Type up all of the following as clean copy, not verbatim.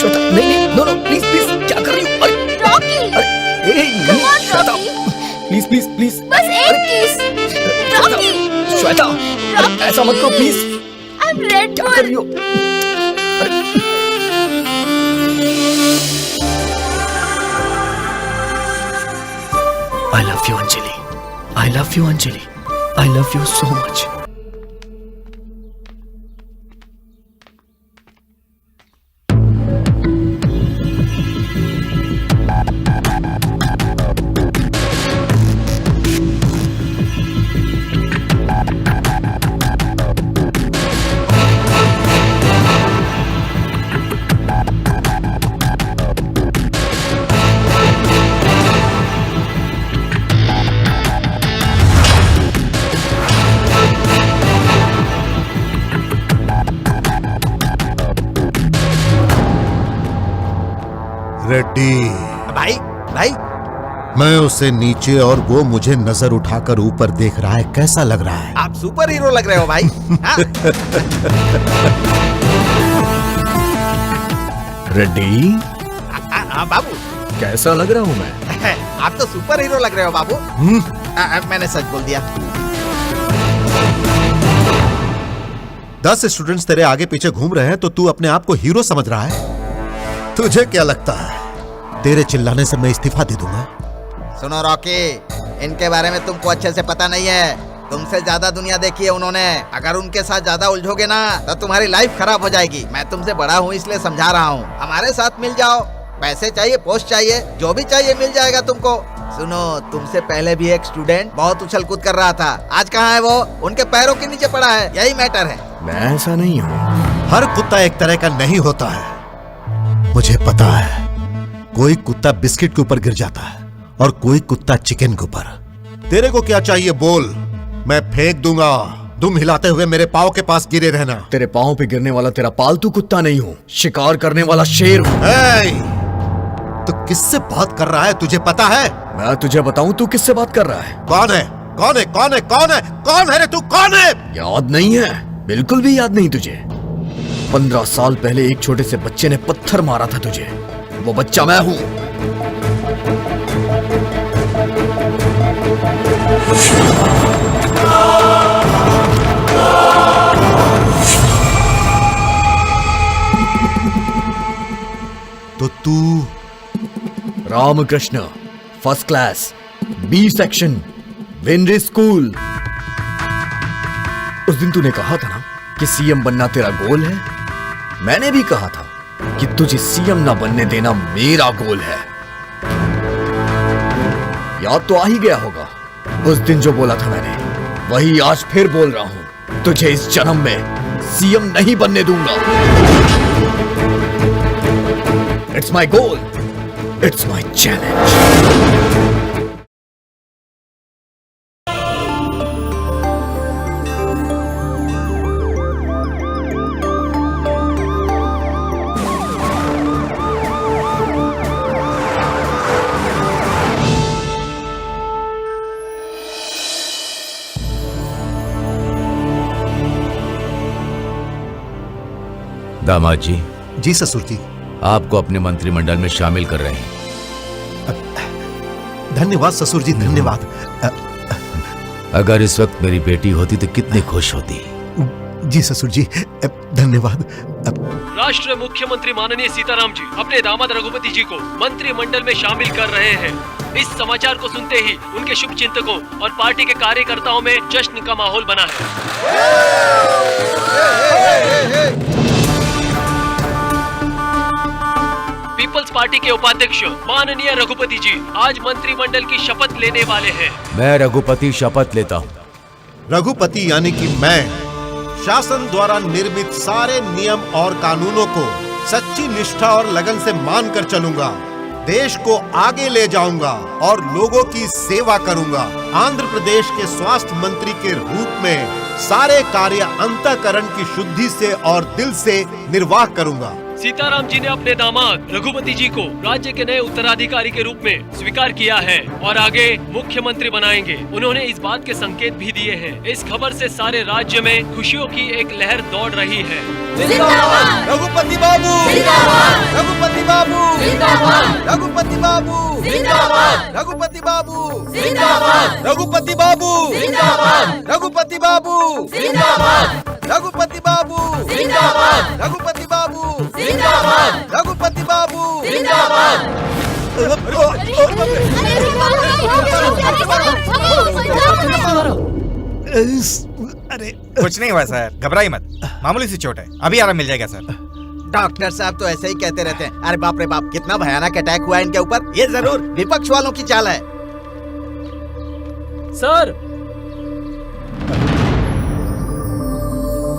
श्वेता, नहीं नहीं, no no, please please, क्या कर रही हो? अरे रॉकी, अरे नहीं श्वेता, प्लीज प्लीज प्लीज, बस एक किस। रॉकी, श्वेता, अरे ऐसा मत करो प्लीज। आई एम रेड क्या कर रही हो? I love you Anjali, I love you Anjali, I love you so much. Reddy, भाई भाई, मैं उसे नीचे और वो मुझे नजर उठाकर ऊपर देख रहा है, कैसा लग रहा है? आप सुपर हीरो लग रहे हो भाई। हाँ? रेड्डी, बाबू, कैसा लग रहा हूँ मैं? आप तो सुपर हीरो लग रहे हो बाबू। मैंने सच बोल दिया। 10 स्टूडेंट्स तेरे आगे पीछे घूम रहे हैं तो तू अपने आप को हीरो समझ रहा है? तुझे क्या लगता है तेरे चिल्लाने से मैं इस्तीफा दे दूंगा? सुनो रॉकी, इनके बारे में तुमको अच्छे से पता नहीं है। तुमसे ज्यादा दुनिया देखी है उन्होंने। अगर उनके साथ ज्यादा उलझोगे ना तो तुम्हारी लाइफ खराब हो जाएगी। मैं तुमसे बड़ा हूँ इसलिए समझा रहा हूँ। हमारे साथ मिल जाओ। पैसे चाहिए, पोस्ट चाहिए, जो भी चाहिए मिल जाएगा तुमको। सुनो, तुमसे पहले भी एक स्टूडेंट बहुत उछल कूद कर रहा था। आज कहाँ है वो? उनके पैरों के नीचे पड़ा है। यही मैटर है। मैं ऐसा नहीं हूँ। हर कुत्ता एक तरह का नहीं होता है, मुझे पता है। कोई कुत्ता बिस्किट के ऊपर गिर जाता है और कोई कुत्ता चिकन के ऊपर। तेरे को क्या चाहिए बोल, मैं फेंक दूंगा। तुम हिलाते हुए मेरे पाँव के पास गिरे रहना। तेरे पाँव पे गिरने वाला तेरा पालतू कुत्ता नहीं हूँ, शिकार करने वाला शेर हूँ। तो किससे बात कर रहा है तुझे पता है? मैं तुझे बताऊं तू किससे बात कर रहा है? कौन है? कौन है? कौन है? कौन है? कौन है रे तू? कौन है? याद नहीं है? बिल्कुल भी याद नहीं तुझे? 15 साल पहले एक छोटे से बच्चे ने पत्थर मारा था तुझे। वो बच्चा मैं हूं। तो तू Ramakrishna, first class, B section, वेनरी स्कूल। उस दिन तूने कहा था ना कि सीएम बनना तेरा गोल है। मैंने भी कहा था कि तुझे सीएम ना बनने देना मेरा गोल है। याद तो आ ही गया होगा उस दिन जो बोला था मैंने, वही आज फिर बोल रहा हूं। तुझे इस जन्म में सीएम नहीं बनने दूंगा। It's my goal, it's my challenge. दामाद जी। जी ससुर जी। आपको अपने मंत्रिमंडल में शामिल कर रहे हैं। धन्यवाद ससुर जी, धन्यवाद। अगर इस वक्त मेरी बेटी होती तो कितनी खुश होती। जी ससुर जी, धन्यवाद। राष्ट्र मुख्यमंत्री माननीय सीताराम जी अपने दामाद रघुपति जी को मंत्रिमंडल में शामिल कर रहे हैं। इस समाचार को सुनते ही उनके शुभ चिंतकों और पार्टी के कार्यकर्ताओं में जश्न का माहौल बना है। पीपल्स पार्टी के उपाध्यक्ष माननीय रघुपति जी आज मंत्रिमंडल की शपथ लेने वाले हैं। मैं रघुपति शपथ लेता हूँ। रघुपति यानी कि मैं शासन द्वारा निर्मित सारे नियम और कानूनों को सच्ची निष्ठा और लगन से मानकर चलूंगा, देश को आगे ले जाऊंगा और लोगों की सेवा करूंगा। आंध्र प्रदेश के स्वास्थ्य मंत्री के रूप में सारे कार्य अंतःकरण की शुद्धि से और दिल से निर्वाह करूंगा। सीताराम जी ने अपने दामाद रघुपति जी को राज्य के नए उत्तराधिकारी के रूप में स्वीकार किया है और आगे मुख्यमंत्री बनाएंगे। उन्होंने इस बात के संकेत भी दिए हैं। इस खबर से सारे राज्य में खुशियों की एक लहर दौड़ रही है। रघुपति बाबू जिंदाबाद, रघुपति बाबू जिंदाबाद, रघुपति बाबू जिंदाबाद, रघुपति बाबू जिंदाबाद, रघुपति बाबू जिंदाबाद, रघुपति बाबू जिंदाबाद, रघुपति बाबू जिंदाबाद, रघुपति बाबू जिंदाबाद, रघुपति बाबू जिंदाबाद। अरे कुछ नहीं हुआ सर, घबराइए मत, मामूली सी चोट है, अभी आराम मिल जाएगा सर। डॉक्टर साहब तो ऐसे ही कहते रहते हैं। अरे बाप रे बाप, कितना भयानक अटैक हुआ है इनके ऊपर। ये जरूर विपक्ष वालों की चाल है। सर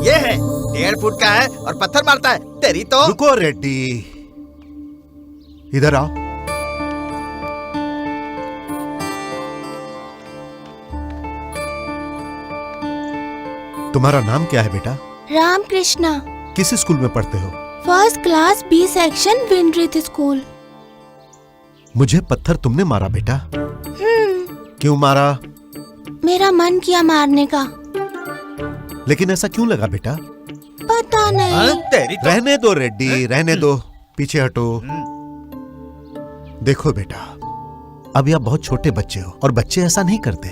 ये है 1.5 फुट का है और पत्थर मारता है। तेरी तो रुको रेड्डी, इधर आओ। तुम्हारा नाम क्या है बेटा? राम कृष्णा, किस स्कूल में पढ़ते हो? फर्स्ट क्लास बी सेक्शन विंड्रिथ स्कूल। मुझे पत्थर तुमने मारा बेटा? क्यों मारा? मेरा मन किया मारने का। लेकिन ऐसा क्यों लगा बेटा? पता नहीं। तेरी तो रहने दो रेड्डी, रहने दो, पीछे हटो। देखो बेटा, अभी आप बहुत छोटे बच्चे हो और बच्चे ऐसा नहीं करते।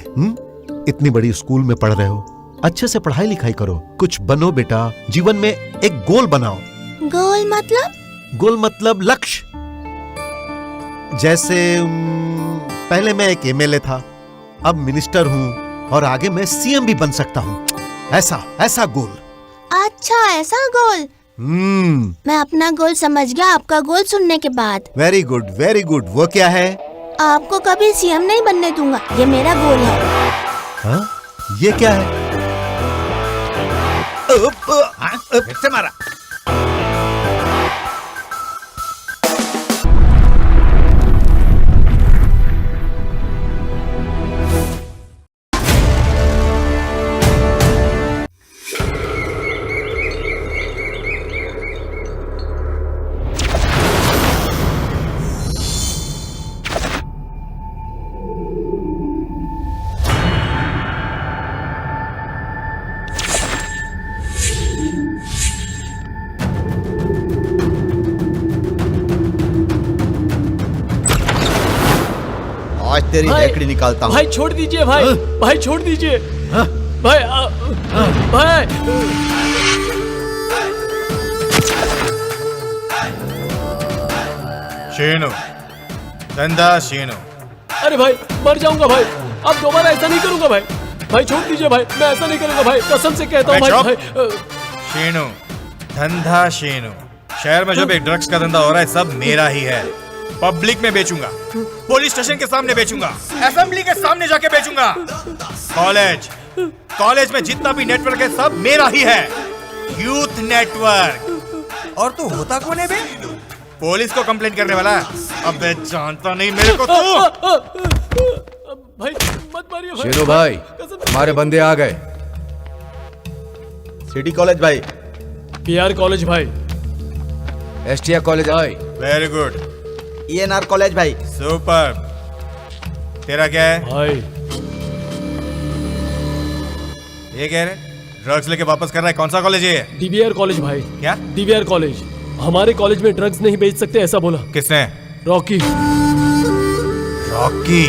इतनी बड़ी स्कूल में पढ़ रहे हो, अच्छे से पढ़ाई लिखाई करो, कुछ बनो बेटा। जीवन में एक गोल बनाओ। गोल मतलब? गोल मतलब लक्ष्य। जैसे पहले मैं एक एमएलए था, अब मिनिस्टर हूँ और आगे मैं सीएम भी बन सकता हूँ। ऐसा गोल। अच्छा, ऐसा गोल। मैं अपना गोल समझ गया आपका गोल सुनने के बाद। Very good, very good. वो क्या है? आपको कभी सीएम नहीं बनने दूंगा, ये मेरा गोल है। हाँ? ये क्या है? फिर से मारा। तेरी लकड़ी निकालता हूँ। भाई छोड़ दीजिए भाई। भाई छोड़ दीजिए भाई। भाई शीनू, धंधा शीनू। अरे भाई मर जाऊंगा भाई, अब दोबारा ऐसा नहीं करूंगा भाई। भाई छोड़ दीजिए भाई, मैं ऐसा नहीं करूंगा भाई, कसम से कहता हूँ भाई। शीनू, धंधा शीनू। शहर में जो भी ड्रग्स का धंधा हो रहा है सब मेरा ही है। पब्लिक में बेचूंगा, पुलिस स्टेशन के सामने बेचूंगा, असेंबली के सामने जाके बेचूंगा। कॉलेज में जितना भी नेटवर्क है सब मेरा ही है, यूथ नेटवर्क। और तू होता कौन है बे? पुलिस को कंप्लेंट करने वाला? अबे जानता नहीं मेरे को तू। भाई मत मारिए भाई। शेरू भाई, हमारे बंदे आ गए। सिटी कॉलेज भाई। पीआर कॉलेज भाई। एसटीआर कॉलेज भाई। Very good. ENR कॉलेज भाई। सुपर। तेरा क्या है भाई? ये कह रहे ड्रग्स लेके वापस कर रहा है, कौन सा कॉलेज है ये? डीवीआर कॉलेज भाई। क्या? DVR college. हमारे कॉलेज में ड्रग्स नहीं बेच सकते ऐसा बोला। किसने? रॉकी। रॉकी।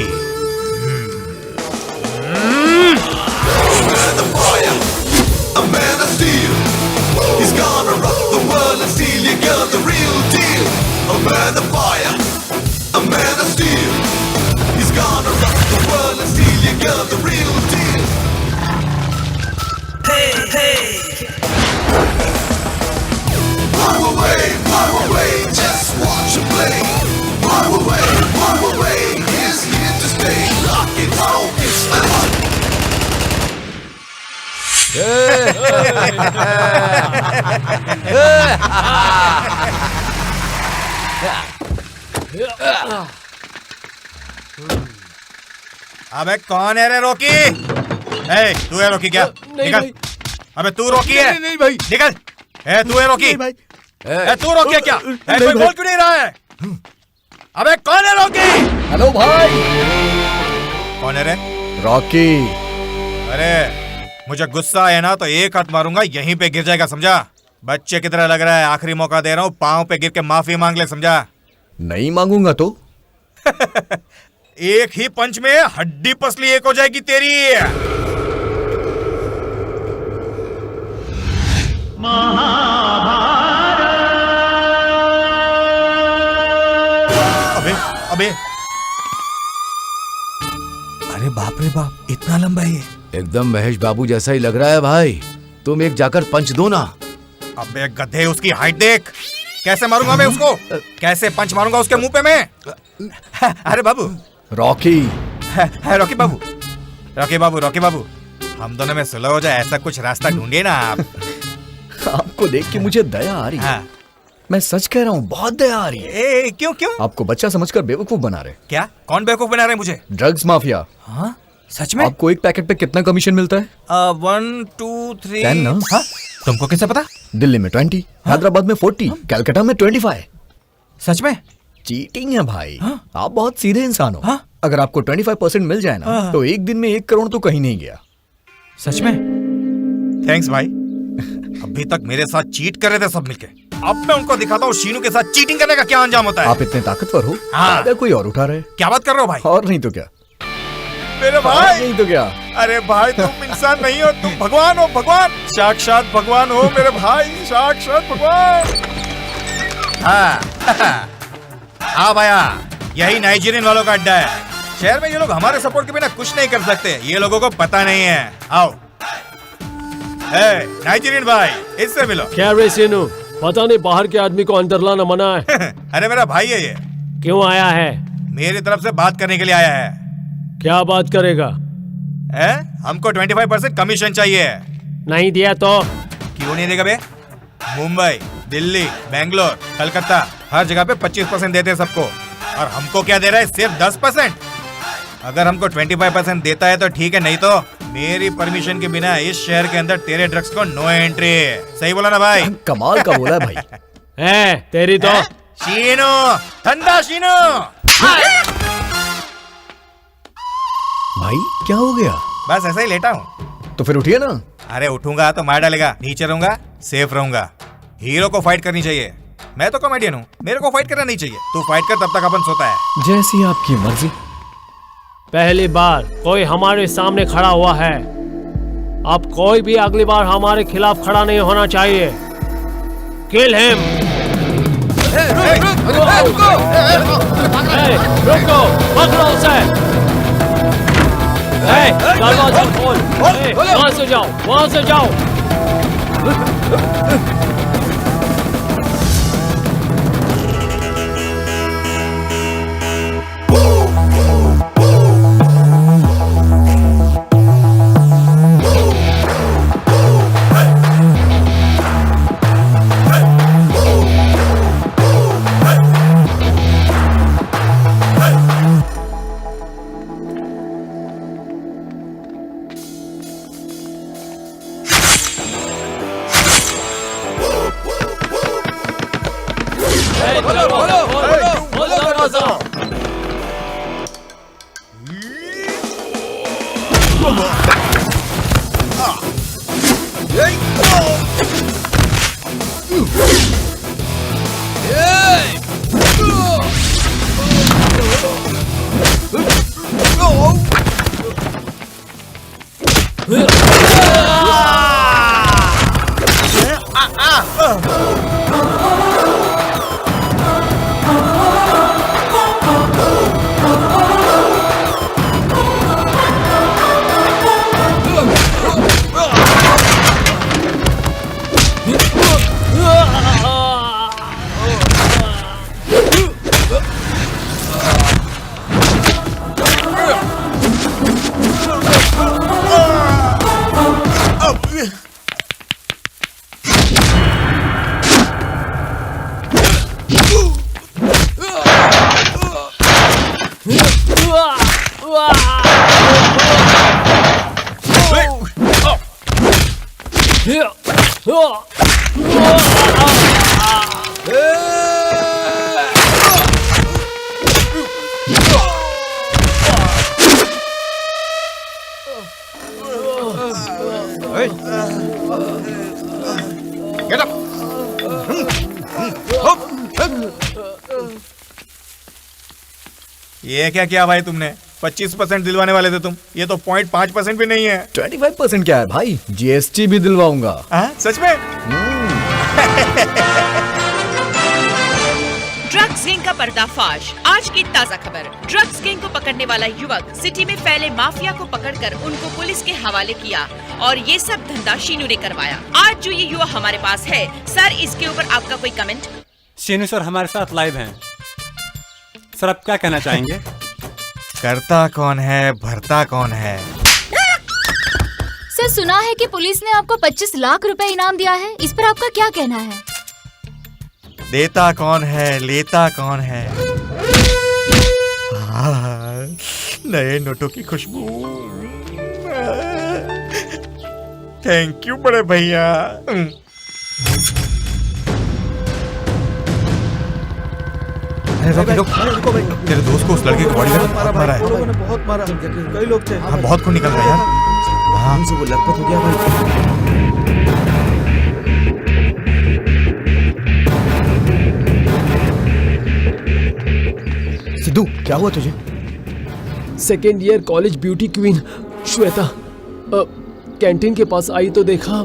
अबे कौन है रे रॉकी? ए, तू है रॉकी क्या? नहीं निकल। भाई। अबे तू रॉकी है? नहीं भाई। निकल। ए, तू है रॉकी? भाई, तू रोकिए क्या? कोई बोल क्यों नहीं रहा है? अबे कौन है रॉकी? हेलो भाई। कौन है रे? रॉकी। अरे मुझे गुस्सा आया ना तो एक हाथ मारूंगा, यहीं पे गिर जाएगा, समझा? बच्चे की तरह लग रहा है, आखिरी मौका दे रहा हूँ, पाँव पे गिर के माफी मांग ले, समझा? नहीं मांगूंगा तो? एक ही पंच में हड्डी पसली एक हो जाएगी तेरी। अबे अबे, अरे बाप रे बाप, इतना लंबा है ये। एकदम महेश बाबू जैसा ही लग रहा है भाई। तुम एक जाकर पंच दो ना। अबे गधे, उसकी हाइट देख। कैसे मारूंगा मैं उसको? कैसे पंच मारूंगा उसके मुंह पे मैं? अरे बाबू। रॉकी। रॉकी बाबू, रॉकी बाबू, रॉकी बाबू, हम दोनों में सुलह हो जाए, ऐसा कुछ रास्ता ढूंढिए ना आप। आपको देख के मुझे दया आ रही है। हाँ। मैं सच कह रहा हूँ, बहुत दया आ रही है। क्यों क्यों? आपको बच्चा समझकर बेवकूफ बना रहे। क्या? कौन बेवकूफ बना रहे हैं मुझे? Drugs mafia. हाँ? सच में? आपको एक पैकेट पे कितना कमीशन मिलता है? 1 2 3 10 ना? हाँ? तुमको कैसे पता? दिल्ली में 20, हैदराबाद में 40, कलकत्ता में 25। सच में? चीटिंग है भाई। हाँ? आप बहुत सीधे इंसान हो। हाँ? अगर आपको 25% मिल जाए ना तो एक दिन में 1 करोड़ तो कहीं नहीं गया। सच में? थैंक्स भाई। अभी तक मेरे साथ चीट कर रहे थे सब मिलके, अब मैं उनको दिखाता हूँ शीनू के साथ चीटिंग करने का क्या अंजाम होता है। आप इतने ताकतवर हो, हाँ। शायद कोई और उठा रहे। क्या बात कर रहे हो भाई? और नहीं तो क्या? मेरे और भाई, नहीं तो क्या? अरे भाई तुम इंसान नहीं हो, तुम भगवान हो, भगवान, साक्षात भगवान हो मेरे भाई, साक्षात भगवान। हाँ हाँ भैया, यही नाइजीरियन वालों का अड्डा है। शहर में ये लोग हमारे सपोर्ट के बिना कुछ नहीं कर सकते, ये लोगों को पता नहीं है। आओ नाइजीरियन भाई, इससे मिलो। क्या रे सीनू, पता नहीं बाहर के आदमी को अंदर लाना मना है। अरे मेरा भाई है ये। क्यों आया है? मेरी तरफ से बात करने के लिए आया है। क्या बात करेगा? हमको 25% कमीशन चाहिए। नहीं दिया तो? क्यों नहीं देगा बे? मुंबई, दिल्ली, बेंगलोर, कलकत्ता, हर जगह पे 25% देते हैं सबको, और हमको क्या दे रहा है? सिर्फ 10%। अगर हमको 25% देता है तो ठीक है, नहीं तो मेरी परमिशन के बिना इस शहर के अंदर तेरे ड्रग्स को नो एंट्री। सही बोला ना भाई? कमाल का बोला है भाई। तेरी तो। शीनू, ठंडा शीनू। भाई क्या हो गया? बस ऐसा ही लेटा हूँ। तो फिर उठिए ना। अरे उठूंगा तो मार डालेगा, नीचे रहूंगा, सेफ रहूंगा। हीरो को फाइट करनी चाहिए, मैं तो कॉमेडियन हूँ, मेरे को फाइट करना नहीं चाहिए। तू फाइट कर, तब तक अपन सोता है। जैसी आपकी मर्जी। पहली बार कोई हमारे सामने खड़ा हुआ है, अब कोई भी अगली बार हमारे खिलाफ खड़ा नहीं होना चाहिए। Kill him. रुको, पकड़ो उसे। दरवाजा खोल। वहां से जाओ, वहां से जाओ। ये क्या किया भाई तुमने? 25% दिलवाने वाले थे तुम, ये तो 0.5% भी नहीं है। 25% क्या है भाई, GST भी दिलवाऊंगा। सच में? ड्रग्स गैंग का पर्दाफाश। आज की ताजा खबर। ड्रग्स गैंग को पकड़ने वाला युवक सिटी में फैले माफिया को पकड़कर उनको पुलिस के हवाले किया और ये सब धंधा शीनू ने करवाया। आज जो ये युवा हमारे पास है, सर इसके ऊपर आपका कोई कमेंट? शीनू सर हमारे साथ लाइव हैं। सर आप क्या कहना चाहेंगे? करता कौन है, भरता कौन है? सर सुना है कि पुलिस ने आपको 25 लाख रुपए इनाम दिया है, इस पर आपका क्या कहना है? देता कौन है, लेता कौन है? नए नोटों की खुशबू। थैंक यू बड़े भैया। रुको भाई, तेरे दोस्त को उस लड़के को बॉडी मारा है। बहुत मारा, कई लोग थे। हाँ, बहुत खून निकल रहा है यार। हाँ, हमसे वो लखपत हो गया भाई। सिद्धू, क्या हुआ तुझे? Second year college beauty queen Shweta canteen के पास आई तो देखा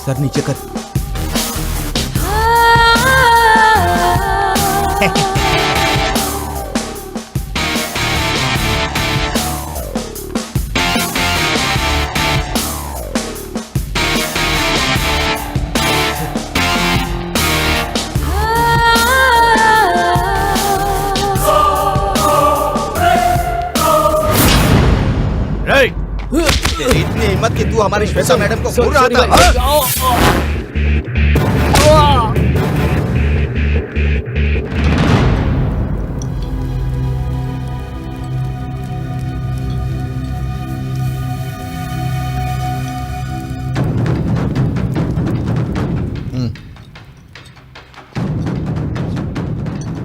सर नीचे कर। तेरी इतनी हिम्मत कि तू हमारी श्वेता मैडम को घूर रहा था।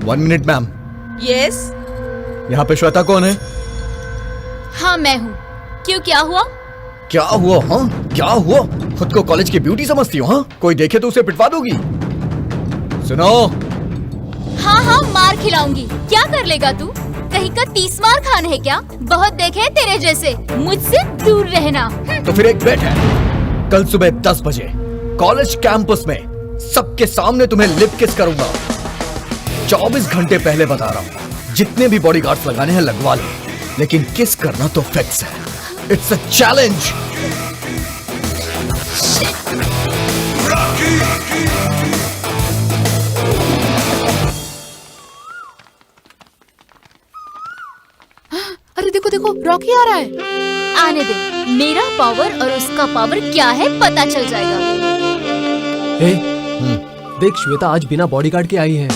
One minute ma'am. यस। यहाँ पे श्वेता कौन है? हाँ मैं हूँ। क्यों, क्या हुआ? क्या हुआ? हाँ क्या हुआ? खुद को कॉलेज की ब्यूटी समझती हो? हाँ, कोई देखे तो उसे पिटवा दोगी। सुनो। हाँ हाँ मार खिलाऊंगी। क्या कर लेगा तू? कहीं का 30 मार खान है क्या? बहुत देखे तेरे जैसे, मुझसे दूर रहना। तो फिर एक बेट है, कल सुबह 10 बजे कॉलेज कैंपस में सबके सामने तुम्हें लिप किस करूंगा। 24 घंटे पहले बता रहा हूँ, जितने भी बॉडीगार्ड्स लगाने हैं लगवा लो, लेकिन किस करना तो फिक्स है। It's a challenge. अरे देखो देखो, रॉकी आ रहा है। आने दे, मेरा पावर और उसका पावर क्या है पता चल जाएगा। देख श्वेता आज बिना बॉडीगार्ड के आई है।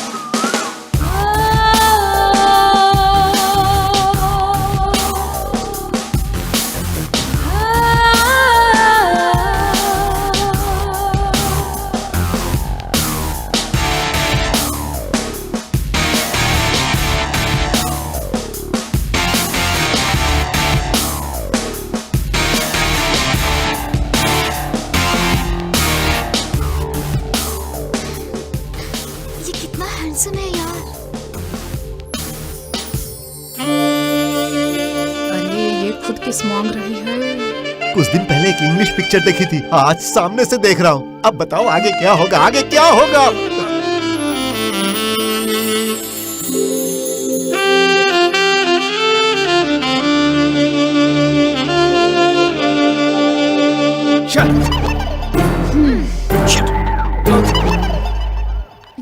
सुने यार। अरे ये खुद किस मांग रही है? कुछ दिन पहले एक इंग्लिश पिक्चर देखी थी, आज सामने से देख रहा हूँ। अब बताओ आगे क्या होगा, आगे क्या होगा?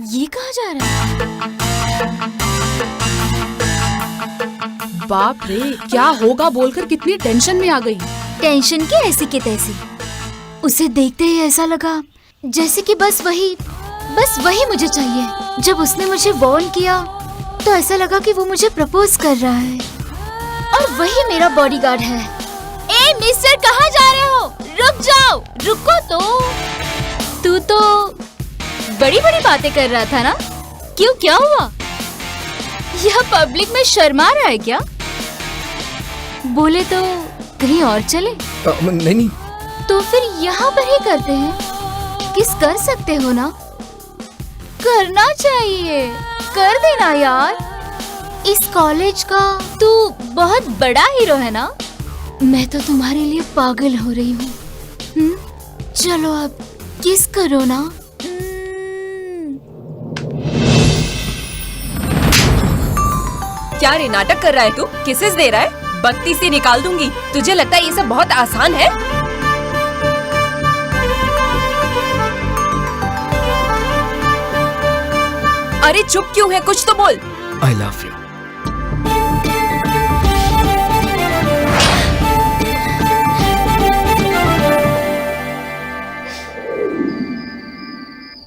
ये कहाँ जा रहा है? बाप रे, क्या होगा बोलकर कितनी टेंशन में आ गई। टेंशन की ऐसी की तैसी। उसे देखते ही ऐसा लगा जैसे कि बस वही मुझे चाहिए। जब उसने मुझे वार्न किया तो ऐसा लगा कि वो मुझे प्रपोज कर रहा है और वही मेरा बॉडीगार्ड है। ए मिस्टर, कहाँ जा रहे हो? रुक जाओ, रुको तो। तू तो बड़ी बड़ी बातें कर रहा था ना? क्यों, क्या हुआ? यह पब्लिक में शर्मा रहा है क्या? बोले तो कहीं और चले? नहीं नहीं, तो फिर यहाँ पर ही करते हैं। किस कर सकते हो ना? करना चाहिए, कर देना यार। इस कॉलेज का तू बहुत बड़ा हीरो है ना? मैं तो तुम्हारे लिए पागल हो रही हूँ। चलो अब किस करो ना। क्या रे नाटक कर रहा है तू? किसेस दे रहा है? बत्ती से निकाल दूंगी। तुझे लगता है ये सब बहुत आसान है? अरे चुप क्यों है? कुछ तो बोल। I love you.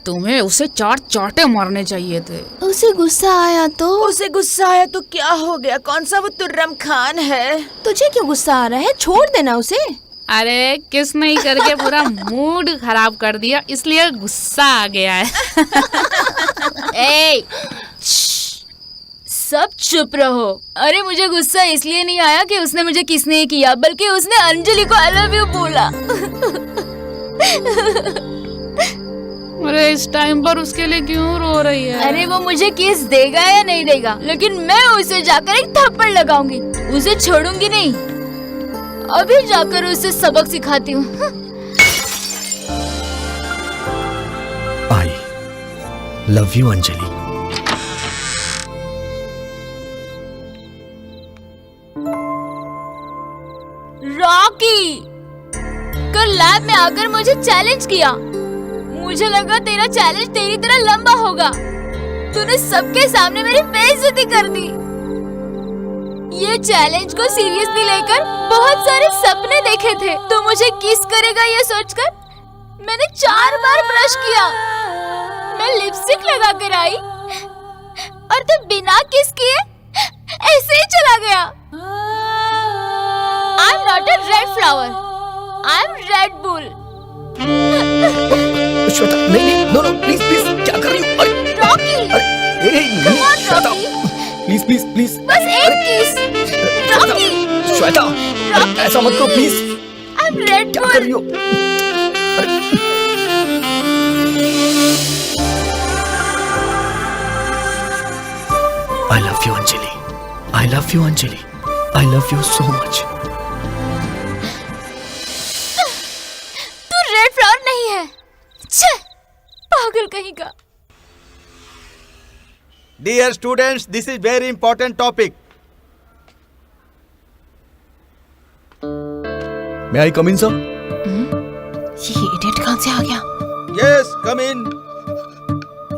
तुम्हें उसे 4 चांटे मारने चाहिए थे। उसे गुस्सा आया तो? उसे गुस्सा आया तो क्या हो गया? कौन सा वो तुर्रम खान है? तुझे क्यों गुस्सा आ रहा है? छोड़ देना उसे। अरे किस नहीं करके पूरा मूड खराब कर दिया, इसलिए गुस्सा आ गया है। ए, सब चुप रहो। अरे मुझे गुस्सा इसलिए नहीं आया कि उसने मुझे किस नहीं किया, बल्कि उसने अंजलि को आई लव यू बोला। अरे इस टाइम पर उसके लिए क्यों रो रही है? अरे वो मुझे किस देगा या नहीं देगा, लेकिन मैं उसे जाकर एक थप्पड़ लगाऊंगी। उसे छोड़ूंगी नहीं। अभी जाकर उसे सबक सिखाती हूँ। I love you Anjali. Rocky कल लैब में आकर मुझे चैलेंज किया। मुझे लगा तेरा चैलेंज तेरी तरह लंबा होगा। तूने सबके सामने मेरी बेइज्जती कर दी। ये चैलेंज को सीरियसली लेकर बहुत सारे सपने देखे थे। तो मुझे किस करेगा ये सोचकर मैंने 4 बार ब्रश किया। मैं लिपस्टिक लगा कर आई और तू बिना किस किए ऐसे ही चला गया। I am not a red flower, I am red bull. Shweta नहीं नहीं, नो नो प्लीज प्लीज, क्या कर रही हो? अरे रॉकी, अरे नहीं श्वेता, प्लीज प्लीज प्लीज, बस एक किस। रॉकी, श्वेता ऐसा मत करो प्लीज। आई एम रेड क्या कर रही हो? I love you Anjali, I love you Anjali, I love you so much. तू रेड फ्लावर नहीं है। छे, पागल कहीं का। Dear students, this is very important topic. May I come in, sir? ये इडियट कहाँ से आ गया? Yes, come in.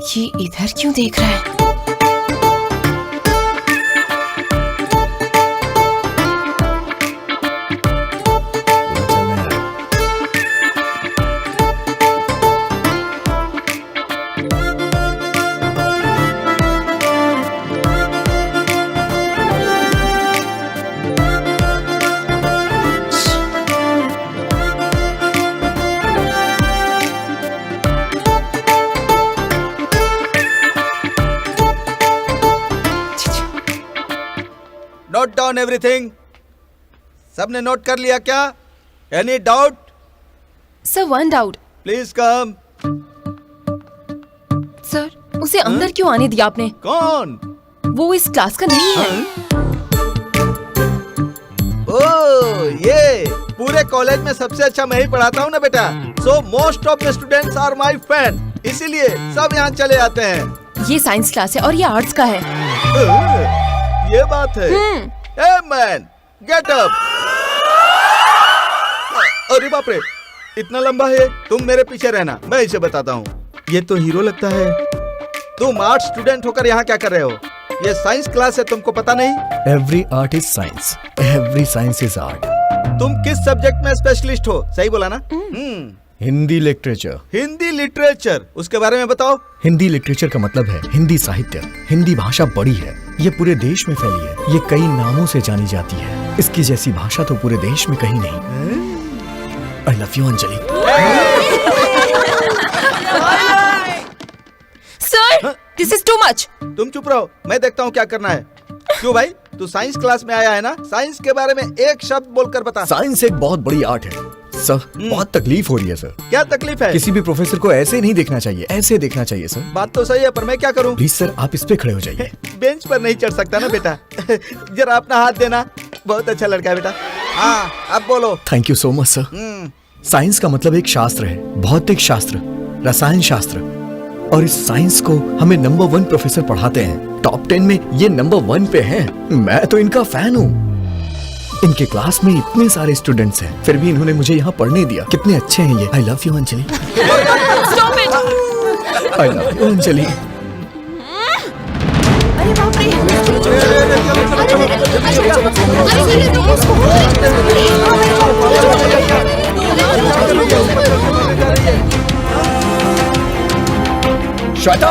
ये इधर क्यों देख रहा है? Note down everything. सबने नोट कर लिया क्या? Any doubt? Sir, one doubt. Please come. Sir, उसे अंदर क्यों आने दिया आपने? कौन? वो इस क्लास का नहीं है। ओह, ये पूरे कॉलेज में सबसे अच्छा मैं ही पढ़ाता हूँ ना बेटा। So most of the students are my fan. इसीलिए सब यहाँ चले आते हैं। ये साइंस क्लास है और ये आर्ट्स का है। ये बात है। Hey man, get up. अरे बाप रे, इतना लंबा है। तुम मेरे पीछे रहना, मैं इसे बताता हूँ। ये तो हीरो लगता है। तुम आर्ट स्टूडेंट होकर यहाँ क्या कर रहे हो? ये साइंस क्लास है, तुमको पता नहीं? Every art is science. Every science is art. तुम किस सब्जेक्ट में स्पेशलिस्ट हो? सही बोला ना? हिंदी लिटरेचर। हिंदी लिटरेचर, उसके बारे में बताओ। हिंदी लिटरेचर का मतलब है हिंदी साहित्य। हिंदी भाषा बड़ी है, ये पूरे देश में फैली है। ये कई नामों से जानी जाती है। इसकी जैसी भाषा तो पूरे देश में कहीं नहीं। I love you Anjali. Sir, this is too much. तुम चुप रहो, मैं देखता हूँ क्या करना है। क्यों भाई, तू साइंस क्लास में आया है ना? साइंस के बारे में एक शब्द बोलकर बता। साइंस एक बहुत बड़ी आर्ट है सर। बहुत तकलीफ हो रही है सर। क्या तकलीफ है? किसी भी प्रोफेसर को ऐसे नहीं देखना चाहिए, ऐसे देखना चाहिए सर। बात तो सही है, पर मैं क्या करूं? प्लीज सर, आप इस पे खड़े हो जाइए। बेंच पर नहीं चढ़ सकता ना बेटा। जरा अपना हाथ देना। बहुत अच्छा लड़का है बेटा। हाँ, अब बोलो। Thank you so much sir. Science का मतलब एक शास्त्र है, भौतिक शास्त्र, रसायन शास्त्र, और इस साइंस को हमें नंबर 1 प्रोफेसर पढ़ाते हैं। टॉप 10 में ये नंबर 1 पे हैं। मैं तो इनका फैन हूँ। इनके क्लास में इतने सारे स्टूडेंट्स हैं, फिर भी इन्होंने मुझे यहाँ पढ़ने दिया। कितने अच्छे हैं ये। I love you Anjali. I love you Anjali. अरे बाप रे। श्वेता,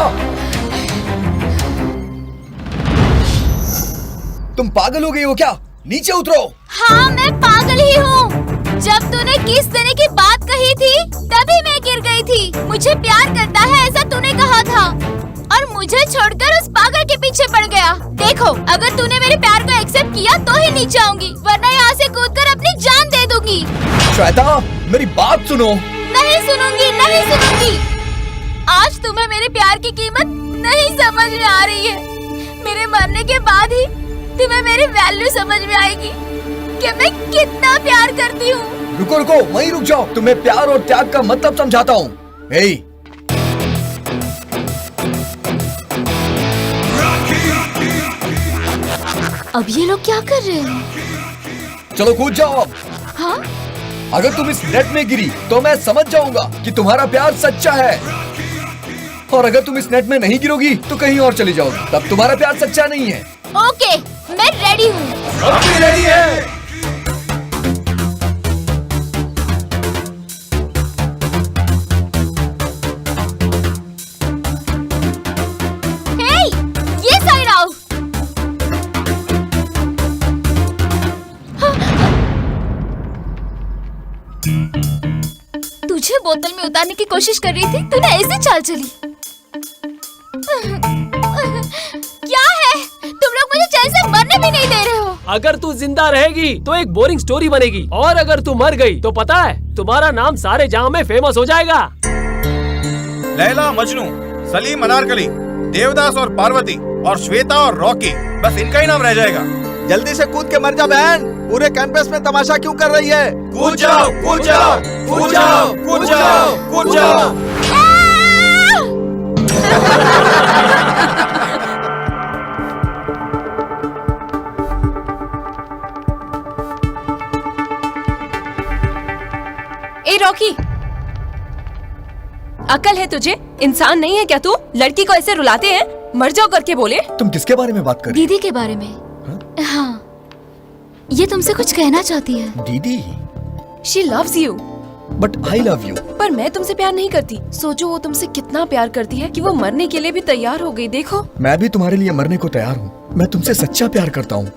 तुम पागल हो गई हो क्या? नीचे उतरो। हाँ, मैं पागल ही हूँ। जब तूने किस देने की बात कही थी तभी मैं गिर गई थी। मुझे प्यार करता है ऐसा तूने कहा था और मुझे छोड़कर उस पागल के पीछे पड़ गया। देखो, अगर तूने मेरे प्यार को एक्सेप्ट किया तो ही नीचे आऊंगी, वरना यहाँ से कूदकर अपनी जान दे दूंगी। श्वेता, मेरी बात सुनो। नहीं सुनूंगी, नहीं सुनूंगी। आज तुम्हें मेरे प्यार की कीमत नहीं समझ में आ रही है। मेरे मरने के बाद ही तुम्हें मेरी वैल्यू समझ में आएगी कि मैं कितना प्यार करती हूँ। रुको रुको, वहीं रुक जाओ। तुम्हें प्यार और त्याग का मतलब समझाता हूँ। अब ये लोग क्या कर रहे हैं? चलो कूद जाओ अब। हाँ? अगर तुम इस नेट में गिरी तो मैं समझ जाऊंगा कि तुम्हारा प्यार सच्चा है, और अगर तुम इस नेट में नहीं गिरोगी तो कहीं और चली जाओगी, तब तुम्हारा प्यार सच्चा नहीं है। ओके, मैं रेडी हूँ। रेडी है। हे, ये साइड आओ। तुझे बोतल में उतारने की कोशिश कर रही थी, तूने ऐसे चाल चली। क्या है? तुम लोग मुझे चैन से मरने भी नहीं दे रहे हो। अगर तू जिंदा रहेगी तो एक बोरिंग स्टोरी बनेगी, और अगर तू मर गई तो पता है तुम्हारा नाम सारे जहां में फेमस हो जाएगा। लैला मजनू, सलीम अनारकली, देवदास और पार्वती, और श्वेता और रॉकी, बस इनका ही नाम रह जाएगा। जल्दी से कूद के मर जा बहन। पूरे कैंपस में तमाशा क्यों कर रही है? कूद जाओ, कूद जाओ, कूद जाओ, कूद जाओ, कूद जाओ। ए रॉकी, अकल है तुझे? इंसान नहीं है क्या तू? लड़की को ऐसे रुलाते हैं? मर जाओ करके बोले। तुम किसके बारे में बात कर रही? दीदी के बारे में। हाँ, ये तुमसे कुछ कहना चाहती है। दीदी? She loves you. But I love you. पर मैं तुमसे प्यार नहीं करती। सोचो वो तुमसे कितना प्यार करती है कि वो मरने के लिए भी तैयार हो गई। देखो, मैं भी तुम्हारे लिए मरने को तैयार हूँ। मैं तुमसे सच्चा प्यार करता हूँ।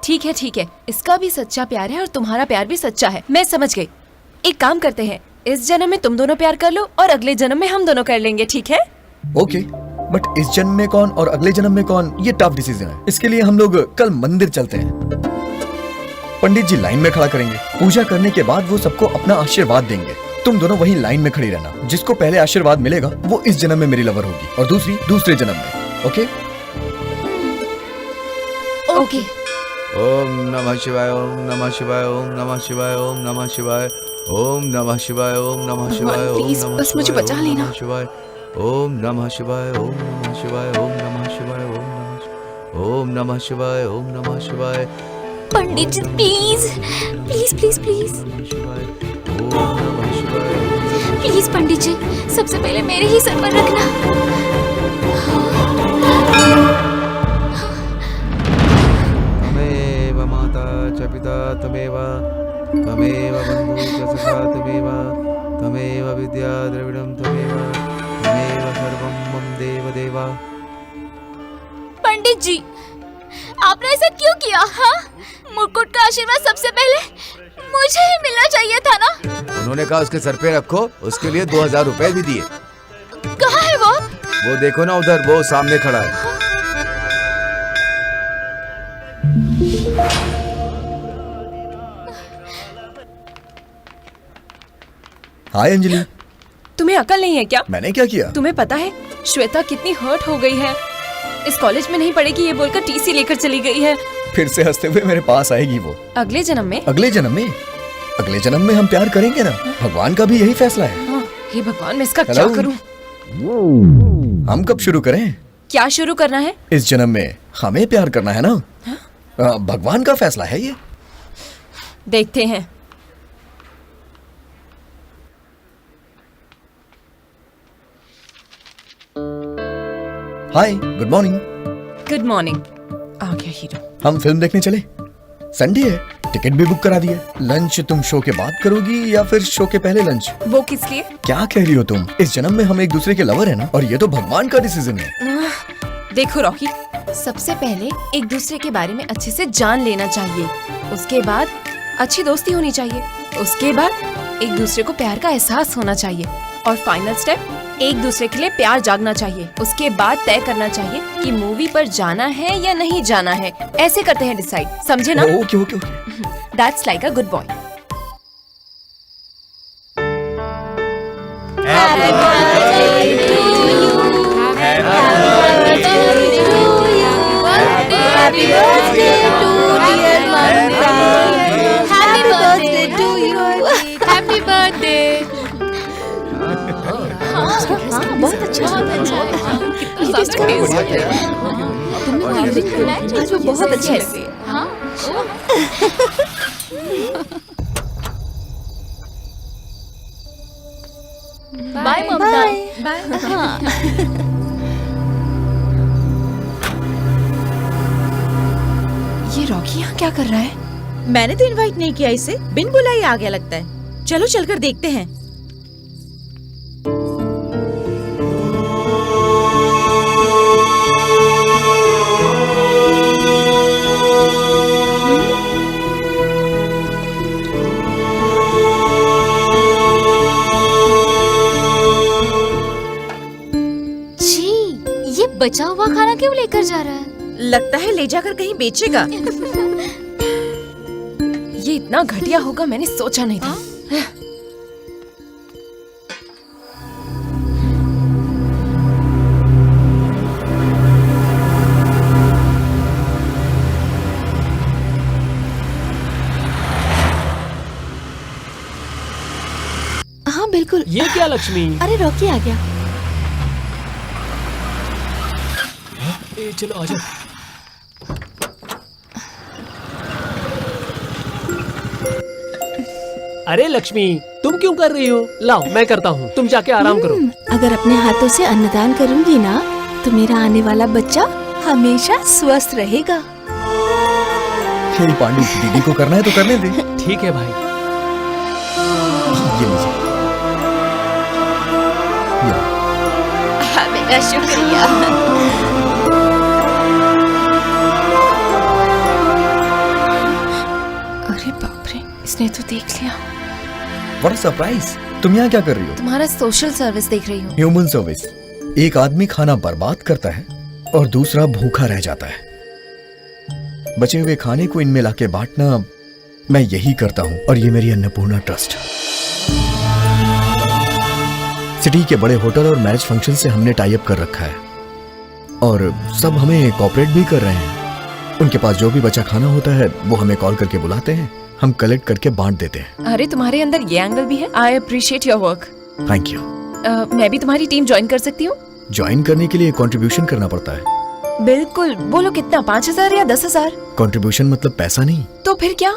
ठीक है ठीक है, इसका भी सच्चा प्यार है और तुम्हारा प्यार भी सच्चा है। मैं समझ गई। एक काम करते हैं, इस जन्म में तुम दोनों प्यार कर लो और अगले जन्म में हम दोनों कर लेंगे, ठीक है? ओके, बट इस जन्म में कौन और अगले जन्म में कौन, ये टफ डिसीजन है। इसके लिए हम लोग कल मंदिर चलते हैं। पंडित जी लाइन में खड़ा करेंगे। पूजा करने के बाद वो सबको अपना आशीर्वाद देंगे। तुम दोनों वहीं लाइन में खड़ी रहना। जिसको पहले आशीर्वाद मिलेगा वो इस जन्म में मेरी लवर होगी, और दूसरी दूसरे जन्म में। ओके? ओके। ओम नमः शिवाय, ओम नमः शिवाय, ओम नमः शिवाय, ओम नमः शिवाय, ओम नमः शिवाय, ओम नमः शिवाय, ओम प्लीज नमः बस मुझे शिवाय, बचा ओम लेना। नमः शिवाय, ओम नमः शिवाय, ओम नमः शिवाय, ओम नमः शिवाय, ओम नमः शिवाय, ओम नमः शिवाय। Pandit ji please please please please please Pandit ji, सबसे पहले मेरे ही सर पर रखना। तमेव माता च पिता तमेव, तमेव बन्धु च सखा तमेव, तमेव विद्या द्रविणं तमेव, तमेव सर्वं मम देव देवा। पंडित जी, आपने ऐसा क्यों किया? हाँ, मुकुट का आशीर्वाद सबसे पहले मुझे ही मिलना चाहिए था ना। उन्होंने कहा उसके सर पे रखो, उसके लिए 2000 रुपए भी दिए। कहाँ है वो? वो देखो ना उधर, वो सामने खड़ा है। हाय अंजलि। तुम्हें अकल नहीं है क्या? मैंने क्या किया? तुम्हें पता है श्वेता कितनी हर्ट हो गई है? इस कॉलेज में नहीं पढ़ेगी ये बोलकर टीसी लेकर चली गई है। फिर से हंसते हुए मेरे पास आएगी वो। अगले जन्म में? अगले जन्म में? अगले जन्म में हम प्यार करेंगे ना, भगवान का भी यही फैसला है। हाँ, हे भगवान, मैं इसका क्या करूं? हम कब शुरू करें? क्या शुरू करना है? इस जन्म में हमें प्यार करना है ना। भगवान का फैसला है ये। देखते हैं। Hi, good morning. Good morning. आ गया हीरो। हम फिल्म देखने चले। संडे है, टिकट भी बुक करा दिया। लंच तुम शो के बाद करोगी या फिर शो के पहले लंच? वो किस लिए? क्या कह रही हो तुम? इस जन्म में हम एक दूसरे के लवर है ना, और ये तो भगवान का डिसीजन है। देखो रॉकी, सबसे पहले एक दूसरे के बारे में अच्छे से जान लेना चाहिए। उसके बाद अच्छी दोस्ती होनी चाहिए। उसके बाद एक दूसरे को प्यार का एहसास होना चाहिए। और फाइनल स्टेप, एक दूसरे के लिए प्यार जागना चाहिए। उसके बाद तय करना चाहिए कि मूवी पर जाना है या नहीं जाना है। ऐसे करते हैं डिसाइड, समझे ना? Okay okay okay. That's like a good boy. Happy birthday to dear Mamta. Happy birthday to you. Happy birthday. हाँ, बहुत अच्छा तुमने बहुत अच्छा है। हाँ, बाय मम्मा। बाय। हाँ। ये रॉकी यहाँ क्या कर रहा है? मैंने तो इनवाइट नहीं किया इसे, बिन बुलाए आ गया लगता है। चलो चलकर देखते हैं। छी, ये बचा हुआ खाना क्यों लेकर जा रहा है? लगता है ले जाकर कहीं बेचेगा। ये इतना घटिया होगा मैंने सोचा नहीं था। हाँ बिल्कुल। ये क्या लक्ष्मी? अरे रॉकी आ गया। ए, चलो आजा। अरे लक्ष्मी, तुम क्यों कर रही हो? लाओ मैं करता हूँ, तुम जाके आराम करो। अगर अपने हाथों से अन्नदान करूंगी ना, तो मेरा आने वाला बच्चा हमेशा स्वस्थ रहेगा। हे पांडु, दीदी को करना है तो करने दे। ठीक है भाई। ये लीजिए। मेरा शुक्रिया। अरे बाप रे, इसने तो देख लिया। What a surprise! तुम यहाँ क्या कर रही हो? तुम्हारा सोशल सर्विस देख रही हूँ। Human service. एक आदमी खाना बर्बाद करता है और दूसरा भूखा रह जाता है। बचे हुए खाने को इनमें लाके बांटना मैं यही करता हूँ, और ये मेरी अन्नपूर्णा ट्रस्ट। सिटी के बड़े होटल और मैरिज फंक्शन से हमने टाई अप कर रखा है, और सब हमें कोऑपरेट भी कर रहे हैं। उनके पास जो भी बचा खाना होता है वो हमें कॉल करके बुलाते हैं, हम कलेक्ट करके बांट देते हैं। अरे तुम्हारे अंदर ये एंगल भी है। I appreciate your work. Thank you. मैं भी तुम्हारी टीम ज्वाइन कर सकती हूँ? ज्वाइन करने के लिए कंट्रीब्यूशन करना पड़ता है। बिल्कुल। बोलो कितना? 5,000 या 10,000? कंट्रीब्यूशन मतलब पैसा नहीं। तो फिर क्या?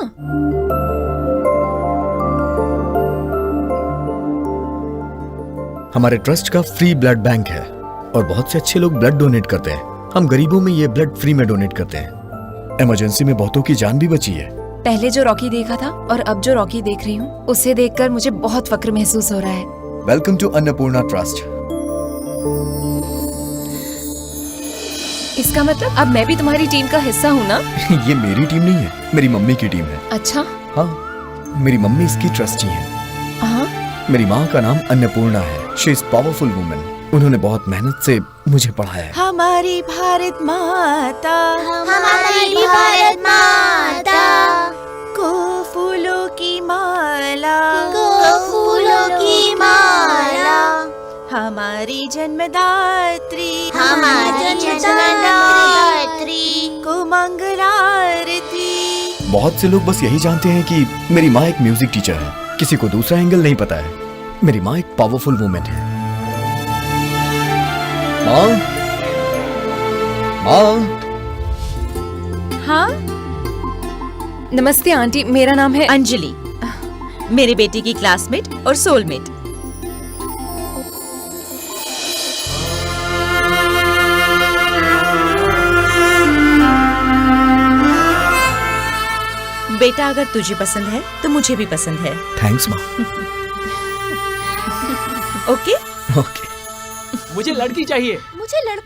हमारे ट्रस्ट का फ्री ब्लड बैंक है, और बहुत से अच्छे लोग ब्लड डोनेट करते हैं। हम गरीबों में ये ब्लड फ्री में डोनेट करते हैं। इमरजेंसी में बहुतों की जान भी बची है। पहले जो रॉकी देखा था और अब जो रॉकी देख रही हूँ, उसे देखकर मुझे बहुत फक्र महसूस हो रहा है। Welcome to Annapurna trust. इसका मतलब अब मैं भी तुम्हारी टीम का हिस्सा हूँ ना? ये मेरी टीम नहीं है, मेरी मम्मी की टीम है। अच्छा। हाँ, मेरी मम्मी इसकी ट्रस्टी है। हाँ। मेरी माँ का नाम अन्नपूर्णा है। She is powerful woman. उन्होंने बहुत मेहनत से मुझे पढ़ाया है। हमारी भारत माता, हमारी भारत माता को फूलों की माला, को फूलों की जन्मदात्री हमारी जन्मदात्री को मंगलारती। बहुत से लोग बस यही जानते हैं कि मेरी माँ एक म्यूजिक टीचर है, किसी को दूसरा एंगल नहीं पता है। मेरी माँ एक पावरफुल वुमेन है। माँ, माँ। हाँ नमस्ते आंटी, मेरा नाम है अंजलि, मेरी बेटी की क्लासमेट और सोलमेट। बेटा अगर तुझे पसंद है तो मुझे भी पसंद है। थैंक्स माँ। Okay okay. मुझे लड़की चाहिए।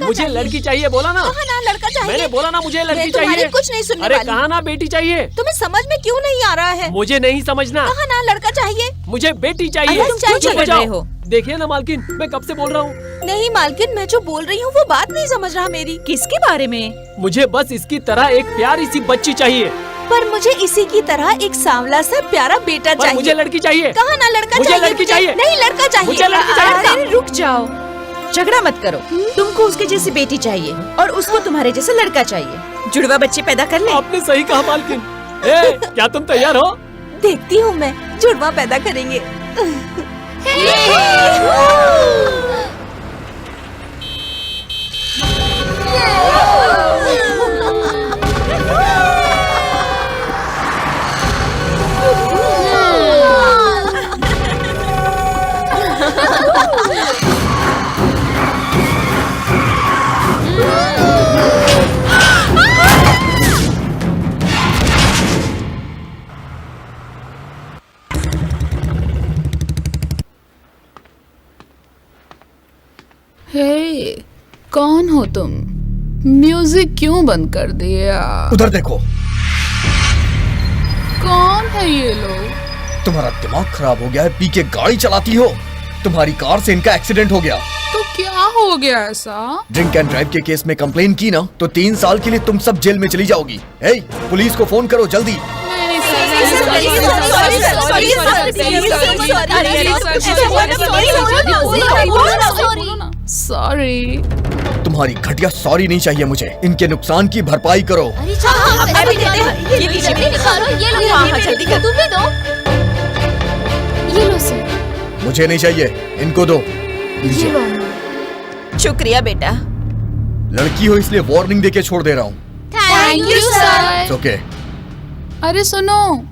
मुझे लड़की चाहिए बोला ना। कहा ना लड़का चाहिए। मैंने बोला ना मुझे लड़की मैं तुम्हारी चाहिए। कुछ नहीं सुनने अरे वाली। कहा ना बेटी चाहिए। तुम्हें समझ में क्यों नहीं आ रहा है? मुझे नहीं समझना। कहा ना लड़का चाहिए। मुझे बेटी चाहिए। अरे तुम क्यों चुप झगड़ जाओ। रहे हो? देखिए ना मालकिन, मैं कब से बोल रहा हूँ। नहीं मालकिन, मैं जो बोल रही हूँ वो बात नहीं समझ रहा मेरी। किसके बारे में? मुझे बस इसकी तरह एक प्यारी सी बच्ची चाहिए। पर मुझे इसी की तरह एक सांवला सा प्यारा बेटा चाहिए। मुझे लड़की चाहिए। कहा ना लड़का मुझे चाहिए। लड़की चाहिए। नहीं लड़का चाहिए। मुझे लड़की चाहिए। अरे रुक जाओ, झगड़ा मत करो। तुमको उसके जैसी बेटी चाहिए और उसको तुम्हारे जैसा लड़का चाहिए। जुड़वा बच्चे पैदा कर ले। आपने सही कहा मालकिन। क्या तुम तैयार हो? देखती हूँ मैं, जुड़वा पैदा करेंगे। हे, कौन हो तुम? म्यूजिक क्यों बंद कर दिया? उधर देखो। कौन है ये लोग? तुम्हारा दिमाग खराब हो गया है, पी के गाड़ी चलाती हो। तुम्हारी कार से इनका एक्सीडेंट हो गया। तो क्या हो गया ऐसा? ड्रिंक एंड ड्राइव के केस में कंप्लेन की ना तो 3 साल के लिए तुम सब जेल में चली जाओगी। हे, पुलिस को फोन करो जल्दी। सॉरी। तुम्हारी घटिया सॉरी नहीं चाहिए मुझे, इनके नुकसान की भरपाई करो। मुझे नहीं चाहिए, इनको दो। शुक्रिया बेटा। लड़की हो इसलिए वार्निंग देके छोड़ दे रहा हूँ। Thank you sir. ओके। अरे सुनो,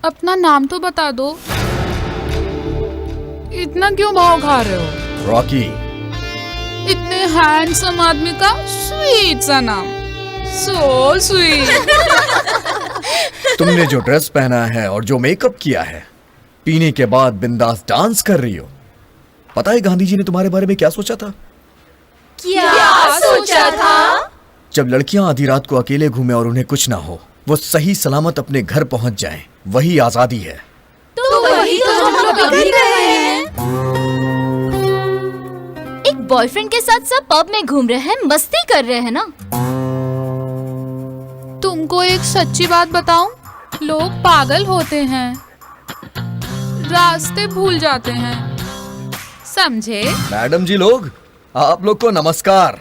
अपना नाम तो बता दो। इतना क्यों भाव खा रहे हो? रॉकी। इतने हैंडसम आदमी का स्वीट सा नाम। So sweet. तुमने जो ड्रेस पहना है और जो मेकअप किया है, पीने के बाद बिंदास डांस कर रही हो। पता है गांधी जी ने तुम्हारे बारे में क्या सोचा था? क्या सोचा था? जब लड़कियां आधी रात को अकेले घूमे और उन्हें कुछ ना हो, वो सही सलामत अपने घर पहुंच जाएं, वही आजादी है। तो वही तो हम लोग कर रहे हैं। एक बॉयफ्रेंड के साथ सब पब में घूम रहे हैं, मस्ती कर रहे हैं ना। तुमको एक सच्ची बात बताऊं? लोग पागल होते हैं, रास्ते भूल जाते हैं, समझे? मैडम जी लोग, आप लोग को नमस्कार।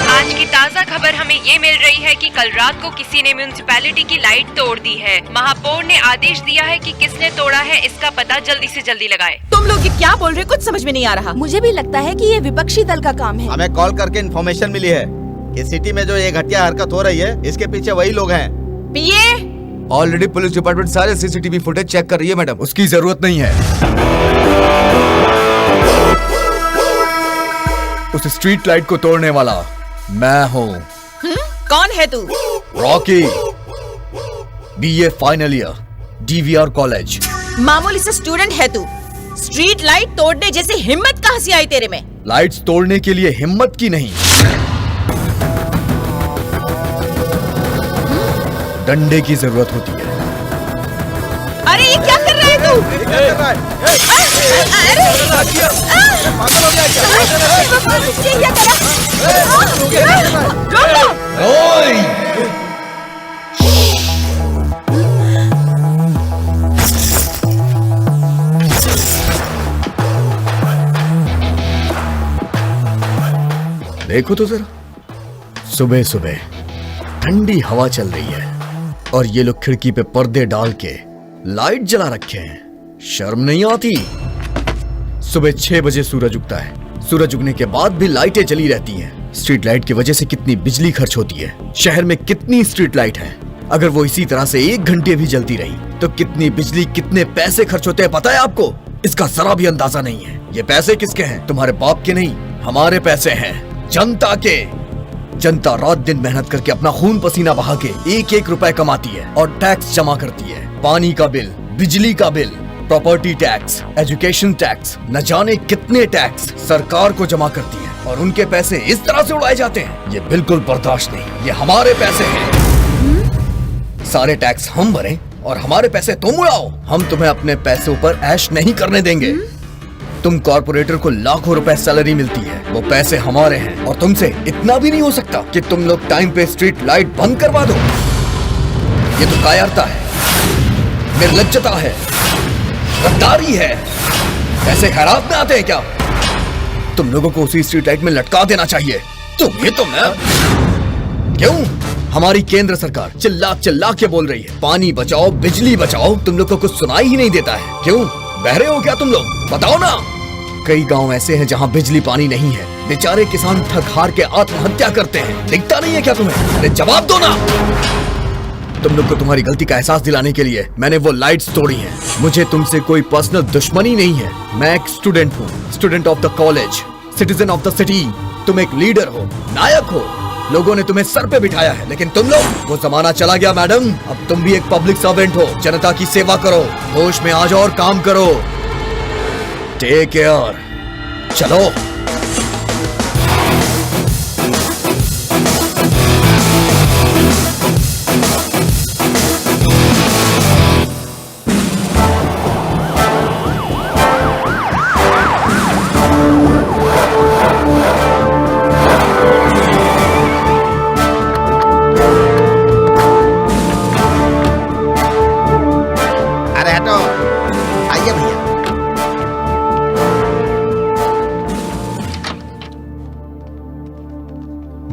आज की ताज़ा खबर हमें ये मिल रही है कि कल रात को किसी ने म्युनिसिपैलिटी की लाइट तोड़ दी है। महापौर ने आदेश दिया है कि किसने तोड़ा है इसका पता जल्दी से जल्दी लगाए। तुम लोग ये क्या बोल रहे, कुछ समझ में नहीं आ रहा। मुझे भी लगता है कि ये विपक्षी दल का काम है। हमें कॉल करके इन्फॉर्मेशन मिली है कि सिटी में जो ये घटिया हरकत हो रही है, इसके पीछे वही लोग हैं। पीए ऑलरेडी पुलिस डिपार्टमेंट सारे सीसीटीवी फुटेज चेक कर रही है मैडम। उसकी जरूरत नहीं है। उस स्ट्रीट लाइट को तोड़ने वाला मैं हूँ। कौन है तू? Rocky, BA final year, DVR college. मामूली से स्टूडेंट है तू, स्ट्रीट लाइट तोड़ने जैसी हिम्मत कहाँ से आई तेरे में? लाइट्स तोड़ने के लिए हिम्मत की नहीं, डंडे की जरूरत होती है। अरे ये क्या कर रहा है तू? देखो तो जरा, सुबह सुबह ठंडी हवा चल रही है और ये लोग खिड़की पे पर्दे डाल के लाइट जला रखे हैं। शर्म नहीं आती? सुबह 6 बजे सूरज उगता है, सूरज उगने के बाद भी लाइटें जली रहती हैं। स्ट्रीट लाइट की वजह से कितनी बिजली खर्च होती है। शहर में कितनी स्ट्रीट लाइट है, अगर वो इसी तरह से 1 घंटे भी जलती रही तो कितनी बिजली, कितने पैसे खर्च होते हैं पता है आपको? इसका जरा भी अंदाजा नहीं है। ये पैसे किसके हैं? तुम्हारे बाप के नहीं, हमारे पैसे हैं, जनता के। जनता रात दिन मेहनत करके अपना खून पसीना बहा के 1-1 रुपए कमाती है और टैक्स जमा करती है। पानी का बिल, बिजली का bill, property tax, education tax, न जाने कितने टैक्स सरकार को जमा करती है और उनके पैसे इस तरह से उड़ाए जाते हैं। ये बिल्कुल बर्दाश्त नहीं। ये हमारे पैसे हैं। सारे टैक्स हम भरें और हमारे पैसे तुम उड़ाओ। हम तुम्हें अपने पैसों पर ऐश नहीं करने देंगे। तुम कॉर्पोरेटर को लाखों रुपए सैलरी मिलती है, वो पैसे हमारे हैं और तुमसे इतना भी नहीं हो सकता कि तुम लोग टाइम पे स्ट्रीट लाइट बंद करवा दो। ये तो कायरता है, निर्लज्जता है, गद्दारी है। ऐसे खैरात में आते हैं क्या? तुम लोगों को उसी स्ट्रीट लाइट में लटका देना चाहिए। तुम्हें तो मैं क्यों? हमारी केंद्र सरकार चिल्ला चिल्ला के बोल रही है पानी बचाओ, बिजली बचाओ। तुम लोग को कुछ सुनाई ही नहीं देता है। क्यों? बहरे हो क्या तुम लोग? बताओ ना। कई गांव ऐसे हैं जहां बिजली पानी नहीं है। बेचारे किसान थक हार के आत्महत्या करते हैं। दिखता नहीं है क्या तुम्हें? अरे जवाब दो ना। तुम लोग को तुम्हारी गलती का एहसास दिलाने के लिए मैंने वो लाइट्स तोड़ी हैं। मुझे तुमसे कोई पर्सनल दुश्मनी नहीं है। मैं एक स्टूडेंट हूँ, student of the college, citizen of the city. तुम एक लीडर हो, नायक हो। लोगों ने तुम्हें सर पे बिठाया है, लेकिन तुम लोग, वो जमाना चला गया मैडम। अब तुम भी एक पब्लिक सर्वेंट हो। जनता की सेवा करो, होश में आ जाओ और काम करो। Take care. चलो।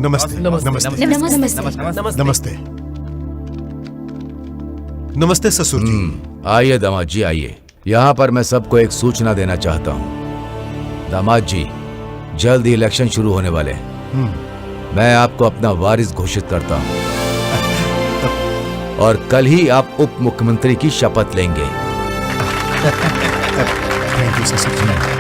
नमस्ते। नमस्ते। नमस्ते। नमस्ते ससुर जी। आइए दामाद जी, आइए। यहाँ पर मैं सबको एक सूचना देना चाहता हूँ। दामाद जी, जल्द ही इलेक्शन शुरू होने वाले हैं। मैं आपको अपना वारिस घोषित करता हूँ और कल ही आप उप मुख्यमंत्री की शपथ लेंगे। थैंक यू ससुर जी।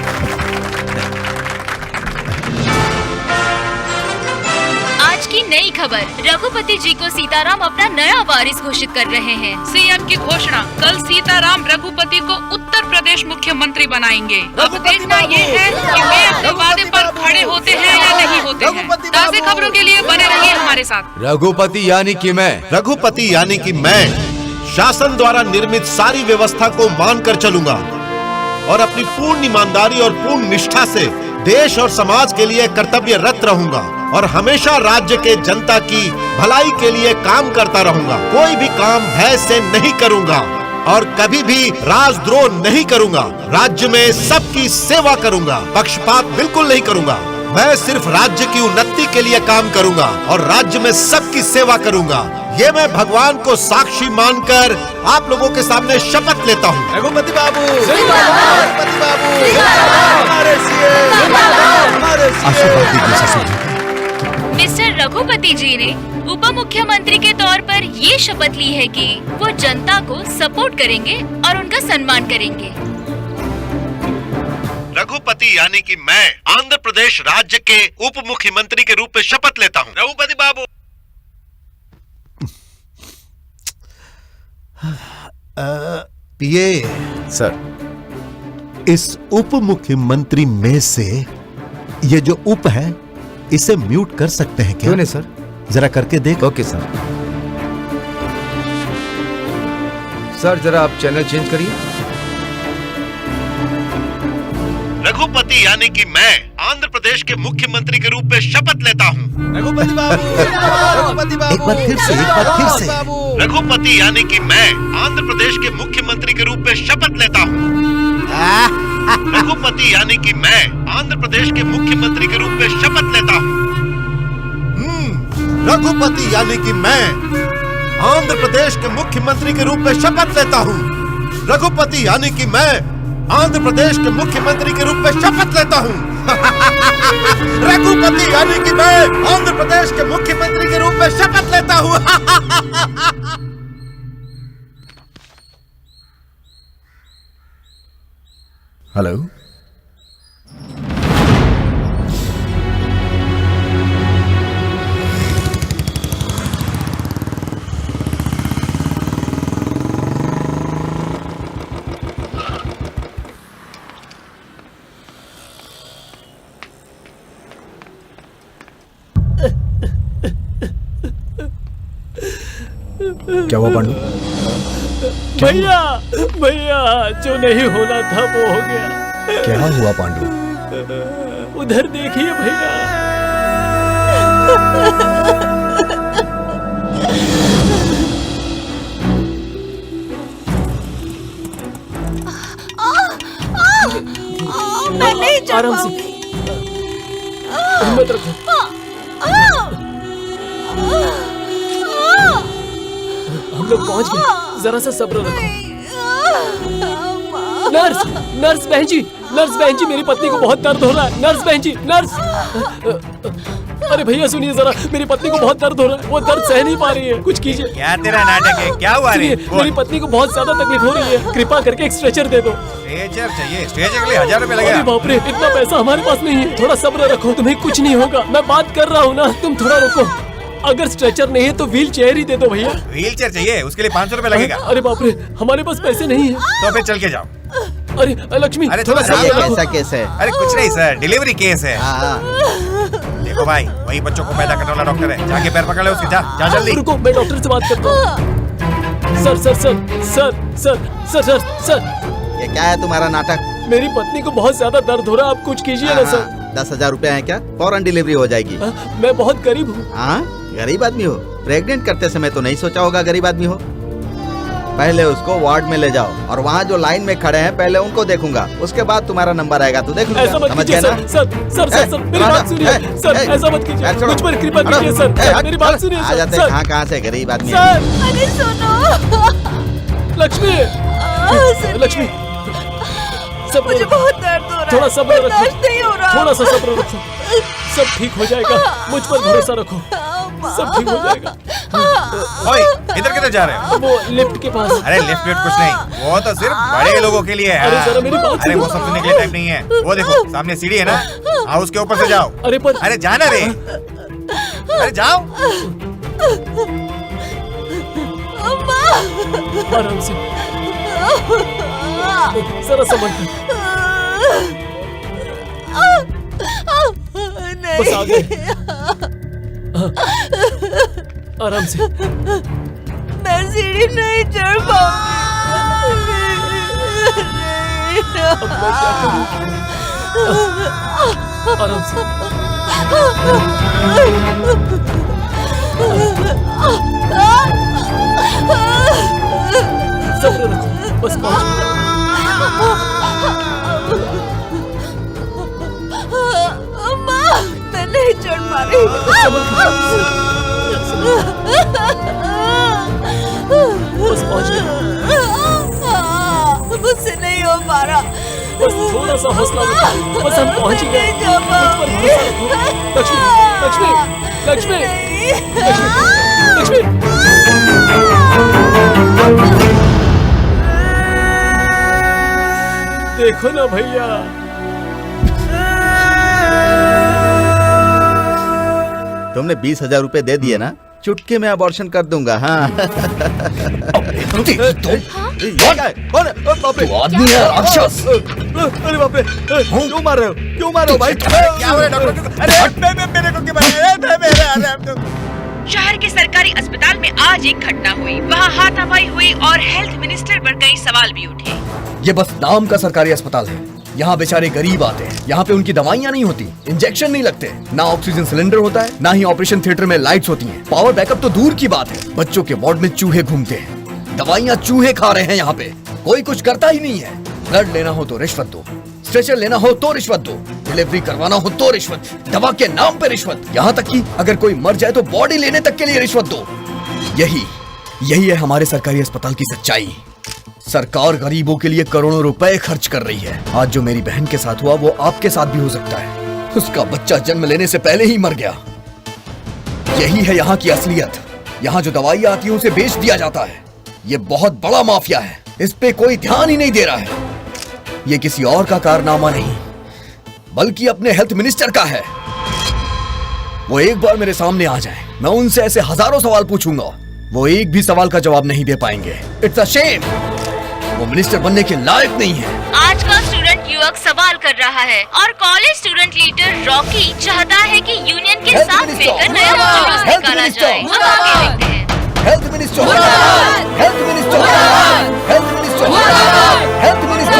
नई खबर, रघुपति जी को सीताराम अपना नया वारिस घोषित कर रहे हैं। सीएम की घोषणा, कल सीताराम रघुपति को उत्तर प्रदेश मुख्यमंत्री बनाएंगे। अब देखना ये है कि वे अपने वादे पर खड़े होते हैं या नहीं होते हैं। ताज़ा खबरों के लिए बने रहिए हमारे साथ। रघुपति यानी कि मैं। रघुपति यानी कि मैं शासन द्वारा निर्मित सारी व्यवस्था को मानकर चलूंगा और अपनी पूर्ण ईमानदारी और पूर्ण निष्ठा से देश और समाज के लिए कर्तव्यरत रहूंगा और हमेशा राज्य के जनता की भलाई के लिए काम करता रहूंगा। कोई भी काम भय से नहीं करूंगा और कभी भी राजद्रोह नहीं करूंगा। राज्य में सबकी सेवा करूंगा, पक्षपात बिल्कुल नहीं करूंगा। मैं सिर्फ राज्य की उन्नति के लिए काम करूंगा और राज्य में सबकी सेवा करूंगा। ये मैं भगवान को साक्षी मानकर आप लोगों के सामने शपथ लेता हूँ। रघुपति बाबू, रघुपति बाबू, आशीर्वाद दीजिए ससुर जी। मिस्टर रघुपति जी ने उप मुख्यमंत्री के तौर पर ये शपथ ली है कि वो जनता को सपोर्ट करेंगे और उनका सम्मान करेंगे। रघुपति यानी कि मैं आंध्र प्रदेश राज्य के उप मुख्यमंत्री के रूप में शपथ लेता हूँ। रघुपति बाबू। पिए सर, इस उप मुख्यमंत्री में से ये जो उप है इसे म्यूट कर सकते हैं क्या? क्यों नहीं सर, जरा करके देख। Okay sir. सर जरा आप चैनल चेंज करिए। रघुपति यानी कि मैं आंध्र प्रदेश के मुख्यमंत्री के रूप में शपथ लेता हूँ। रघुपति बाबू, रघुपति बाबू, एक बार फिर से, एक बार फिर से। रघुपति यानी कि मैं आंध्र प्रदेश के मुख्यमंत्री के रूप में शपथ लेता हूँ। रघुपति यानी कि मैं आंध्र प्रदेश के मुख्यमंत्री के रूप में शपथ लेता हूँ। रघुपति यानी कि मैं आंध्र प्रदेश के मुख्यमंत्री के रूप में शपथ लेता हूँ। रघुपति यानी कि मैं आंध्र प्रदेश के मुख्यमंत्री के रूप में शपथ लेता हूँ। रघुपति यानी कि मैं आंध्र प्रदेश के मुख्यमंत्री के रूप में शपथ लेता हूँ। हेलो, क्या हुआ पांडु? भैया भैया, जो नहीं होना था वो हो गया। क्या हुआ पांडु? उधर देखिए भैया। मैं नहीं चल आराम से, हिम्मत रखो। हम लोग पहुंच गए, जरा सा सब्र रखो। नर्स, नर्स बहन जी, मेरी पत्नी को बहुत दर्द हो रहा है। नर्स बहन जी, नर्स। अरे भैया सुनिए जरा, मेरी पत्नी को बहुत दर्द हो रहा है, वो दर्द सह नहीं पा रही है, कुछ कीजिए। क्या तेरा नाटक है? क्या हुआ रे? मेरी पत्नी को बहुत ज्यादा तकलीफ हो रही है, कृपा करके एक स्ट्रेचर दे दो। स्ट्रेचर चाहिए? स्ट्रेचर के लिए 1000 रुपए लगेगा। अरे बाप रे, इतना पैसा हमारे पास नहीं है। थोड़ा सब्र रखो, तुम्हें कुछ नहीं होगा। मैं बात कर रहा हूँ ना, तुम थोड़ा रुको। अगर स्ट्रेचर नहीं है तो व्हील चेयर ही दे दो भैया। व्हील चेयर चाहिए? उसके लिए 500 रुपए लगेगा। अरे बाप रे, हमारे पास पैसे नहीं है। तो फिर चल के जाओ। अरे लक्ष्मी, अरे थोड़ा थोड़ा सा कैसा केस है? अरे कुछ नहीं सर, डिलीवरी केस है। देखो भाई, वही बच्चों को पैदा करने वाला डॉक्टर है, जाके पैर पकड़ ले उसके। जा जा जल्दी। रुको, मैं डॉक्टर से बात करता हूँ। Sir sir sir sir sir sir sir sir, ये क्या है तुम्हारा नाटक? मेरी पत्नी को बहुत ज्यादा दर्द हो रहा है, आप कुछ कीजिए ना सर। 10,000 रुपए है क्या? फौरन डिलीवरी हो जाएगी। मैं बहुत गरीब हूँ। हाँ, गरीब आदमी हो? प्रेग्नेंट करते समय तो नहीं सोचा होगा गरीब आदमी हो। पहले उसको वार्ड में ले जाओ और वहाँ जो लाइन में खड़े हैं पहले उनको देखूंगा, उसके बाद तुम्हारा नंबर आएगा तो देख लूंगा। ऐसा मत कीजिए सर, सर मेरी बात सुनिए सर, ऐसा मत कीजिए, मुझ पर कृपा कीजिए सर, मेरी बात सुनिए आ जाते सर। कहाँ से गरीब आदमी। सर अरे सुनो, लक्ष्मी, लक्ष्मी, मुझे बहुत दर्द हो रहा है। थोड़ा सब्र रखो, बर्दाश्त नहीं हो रहा। थोड़ा सा सब्र रखो, सब ठीक हो जाएगा, मुझ पर भरोसा रखो, सब ठीक हो जाएगा। ओए, इधर किधर जा रहे हो? वो लिफ्ट के पास। अरे लिफ्ट कुछ नहीं, वो तो सिर्फ बड़े लोगों के लिए है। अरे जरा मेरी बात अरे वो सब सुनने के लिए टाइम नहीं है। वो देखो सामने सीढ़ी है ना, आओ उसके ऊपर से जाओ। अरे जाना रे, अरे जाओ। आराम से, जरा समझ। बस आ गए। आराम से। मैं सीढ़ी नहीं चढ़ पाऊंगी। आराम से। सब्र रखो, बस पहुंच। मैं नहीं चढ़ पा रही। बस पहुंच गए। मुझसे नहीं हो पा रहा। बस थोड़ा सा हौसला रखो, बस हम पहुंच ही गए। मुझ पर भरोसा रखो। लक्ष्मी, लक्ष्मी, लक्ष्मी, लक्ष्मी, लक्ष्मी। देखो ना भैया, तुमने 20,000 रुपए दे दिए ना, चुटके में अबॉर्शन कर दूंगा। हाँ। आदमी है राक्षस। अरे बाप रे, क्यों मार रहे हो? क्यों मार रहे हो भाई? क्या हुआ डॉक्टर? अरे मेरे को क्यों? शहर के सरकारी अस्पताल में आज एक घटना हुई। वहाँ हाथापाई हुई और हेल्थ मिनिस्टर पर कई सवाल भी उठे। ये बस नाम का सरकारी अस्पताल है। यहाँ बेचारे गरीब आते हैं, यहाँ पे उनकी दवाइयाँ नहीं होती, इंजेक्शन नहीं लगते, ना ऑक्सीजन सिलेंडर होता है, ना ही ऑपरेशन थिएटर में लाइट्स होती हैं। पावर बैकअप तो दूर की बात है, बच्चों के वार्ड में चूहे घूमते हैं, दवाइयाँ चूहे खा रहे हैं। यहाँ पे कोई कुछ करता ही नहीं है। ब्लड लेना हो तो रिश्वत दो, स्ट्रेचर लेना हो तो रिश्वत दो, डिलीवरी करवाना हो तो रिश्वत, दवा के नाम पे रिश्वत, यहाँ तक कि अगर कोई मर जाए तो बॉडी लेने तक के लिए रिश्वत दो। यही है हमारे सरकारी अस्पताल की सच्चाई। सरकार गरीबों के लिए करोड़ों रुपए खर्च कर रही है। आज जो मेरी बहन के साथ हुआ वो आपके साथ भी हो सकता है। उसका बच्चा जन्म लेने से पहले ही मर गया। यही है यहाँ की असलियत। यहाँ जो दवाई आती है उसे बेच दिया जाता है। ये बहुत बड़ा माफिया है, इस पे कोई ध्यान ही नहीं दे रहा है। ये किसी और का कारनामा नहीं बल्कि अपने हेल्थ मिनिस्टर का है। वो एक बार मेरे सामने आ जाए, मैं उनसे ऐसे हजारों सवाल पूछूंगा, वो एक भी सवाल का जवाब नहीं दे पाएंगे। It's a shame. वो मिनिस्टर बनने के लायक नहीं है। आज का स्टूडेंट युवक सवाल कर रहा है और कॉलेज स्टूडेंट लीडर रॉकी चाहता है कि यूनियन के साथ मिलकर नया जुलूस निकाला जाए। अब आगे देखते हैं। Health minister, health minister, health minister, health minister.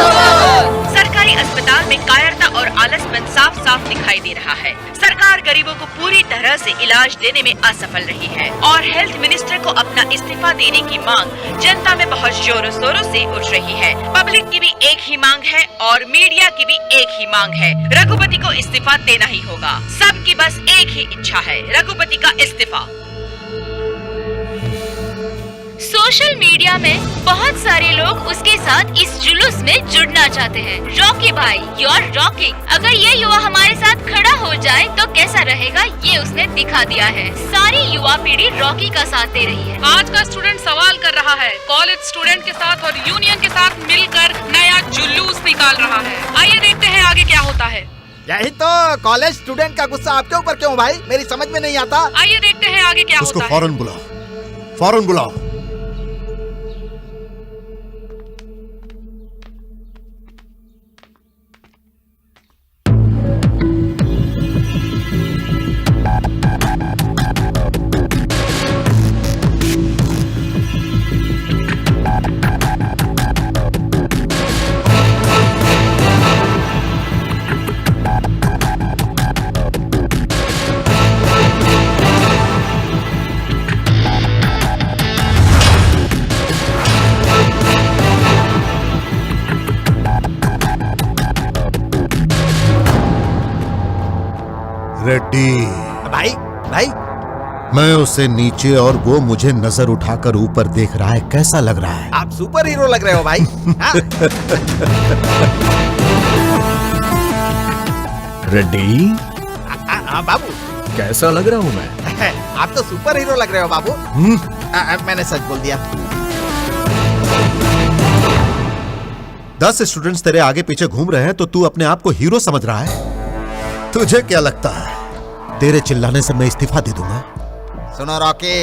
सरकारी अस्पताल में कायरता और आलसपन साफ साफ दिखाई दे रहा है। सरकार गरीबों को पूरी तरह से इलाज देने में असफल रही है और हेल्थ मिनिस्टर को अपना इस्तीफा देने की मांग जनता में बहुत जोरों शोरों से उठ रही है। पब्लिक की भी एक ही मांग है और मीडिया की भी एक ही मांग है, रघुपति को इस्तीफा देना ही होगा। सबकी बस एक ही इच्छा है, रघुपति का इस्तीफा। सोशल मीडिया में बहुत सारे लोग उसके साथ इस जुलूस में जुड़ना चाहते हैं। रॉकी भाई, यू आर रॉकिंग। अगर ये युवा हमारे साथ खड़ा हो जाए तो कैसा रहेगा, ये उसने दिखा दिया है। सारी युवा पीढ़ी रॉकी का साथ दे रही है। आज का स्टूडेंट सवाल कर रहा है, कॉलेज स्टूडेंट के साथ और यूनियन के साथ मिलकर नया जुलूस निकाल रहा है। आइए देखते हैं आगे क्या होता है। यही तो कॉलेज स्टूडेंट का गुस्सा आपके ऊपर क्यों भाई, मेरी समझ में नहीं आता। आइए देखते हैं आगे क्या उसको होता है। फौरन बुलाओ, फौरन बुलाओ। रेड्डी भाई भाई, मैं उससे नीचे और वो मुझे नजर उठाकर ऊपर देख रहा है, कैसा लग रहा है? आप सुपर हीरो लग रहे हो भाई। रेड्डी, बाबू कैसा लग रहा हूँ मैं? आप तो सुपर हीरो लग रहे हो बाबू। मैंने सच बोल दिया। 10 स्टूडेंट्स तेरे आगे पीछे घूम रहे हैं तो तू अपने आप को हीरो समझ रहा है? तुझे क्या लगता है तेरे चिल्लाने से मैं इस्तीफा दे दूंगा? सुनो रॉकी,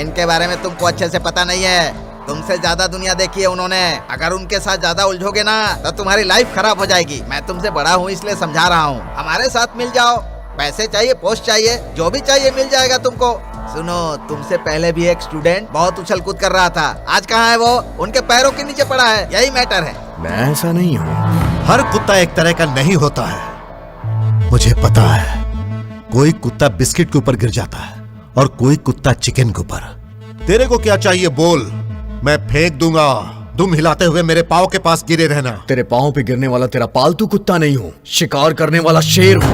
इनके बारे में तुमको अच्छे से पता नहीं है। तुमसे ज्यादा दुनिया देखी है उन्होंने। अगर उनके साथ ज्यादा उलझोगे ना तो तुम्हारी लाइफ खराब हो जाएगी। मैं तुमसे बड़ा हूँ इसलिए समझा रहा हूँ। हमारे साथ मिल जाओ। पैसे चाहिए, पोस्ट चाहिए, जो भी चाहिए मिल जाएगा तुमको। सुनो, तुमसे पहले भी एक स्टूडेंट बहुत उछल कूद कर रहा था। आज कहाँ है वो? उनके पैरों के नीचे पड़ा है। यही मैटर है। मैं ऐसा नहीं हूँ। हर कुत्ता एक तरह का नहीं होता है, मुझे पता है। कोई कुत्ता बिस्किट के ऊपर गिर जाता है और कोई कुत्ता चिकन के ऊपर। तेरे को क्या चाहिए बोल, मैं फेंक दूंगा। तुम हिलाते हुए मेरे पाँव के पास गिरे रहना। तेरे पाँव पे गिरने वाला तेरा पालतू कुत्ता नहीं हूँ, शिकार करने वाला शेर हूँ।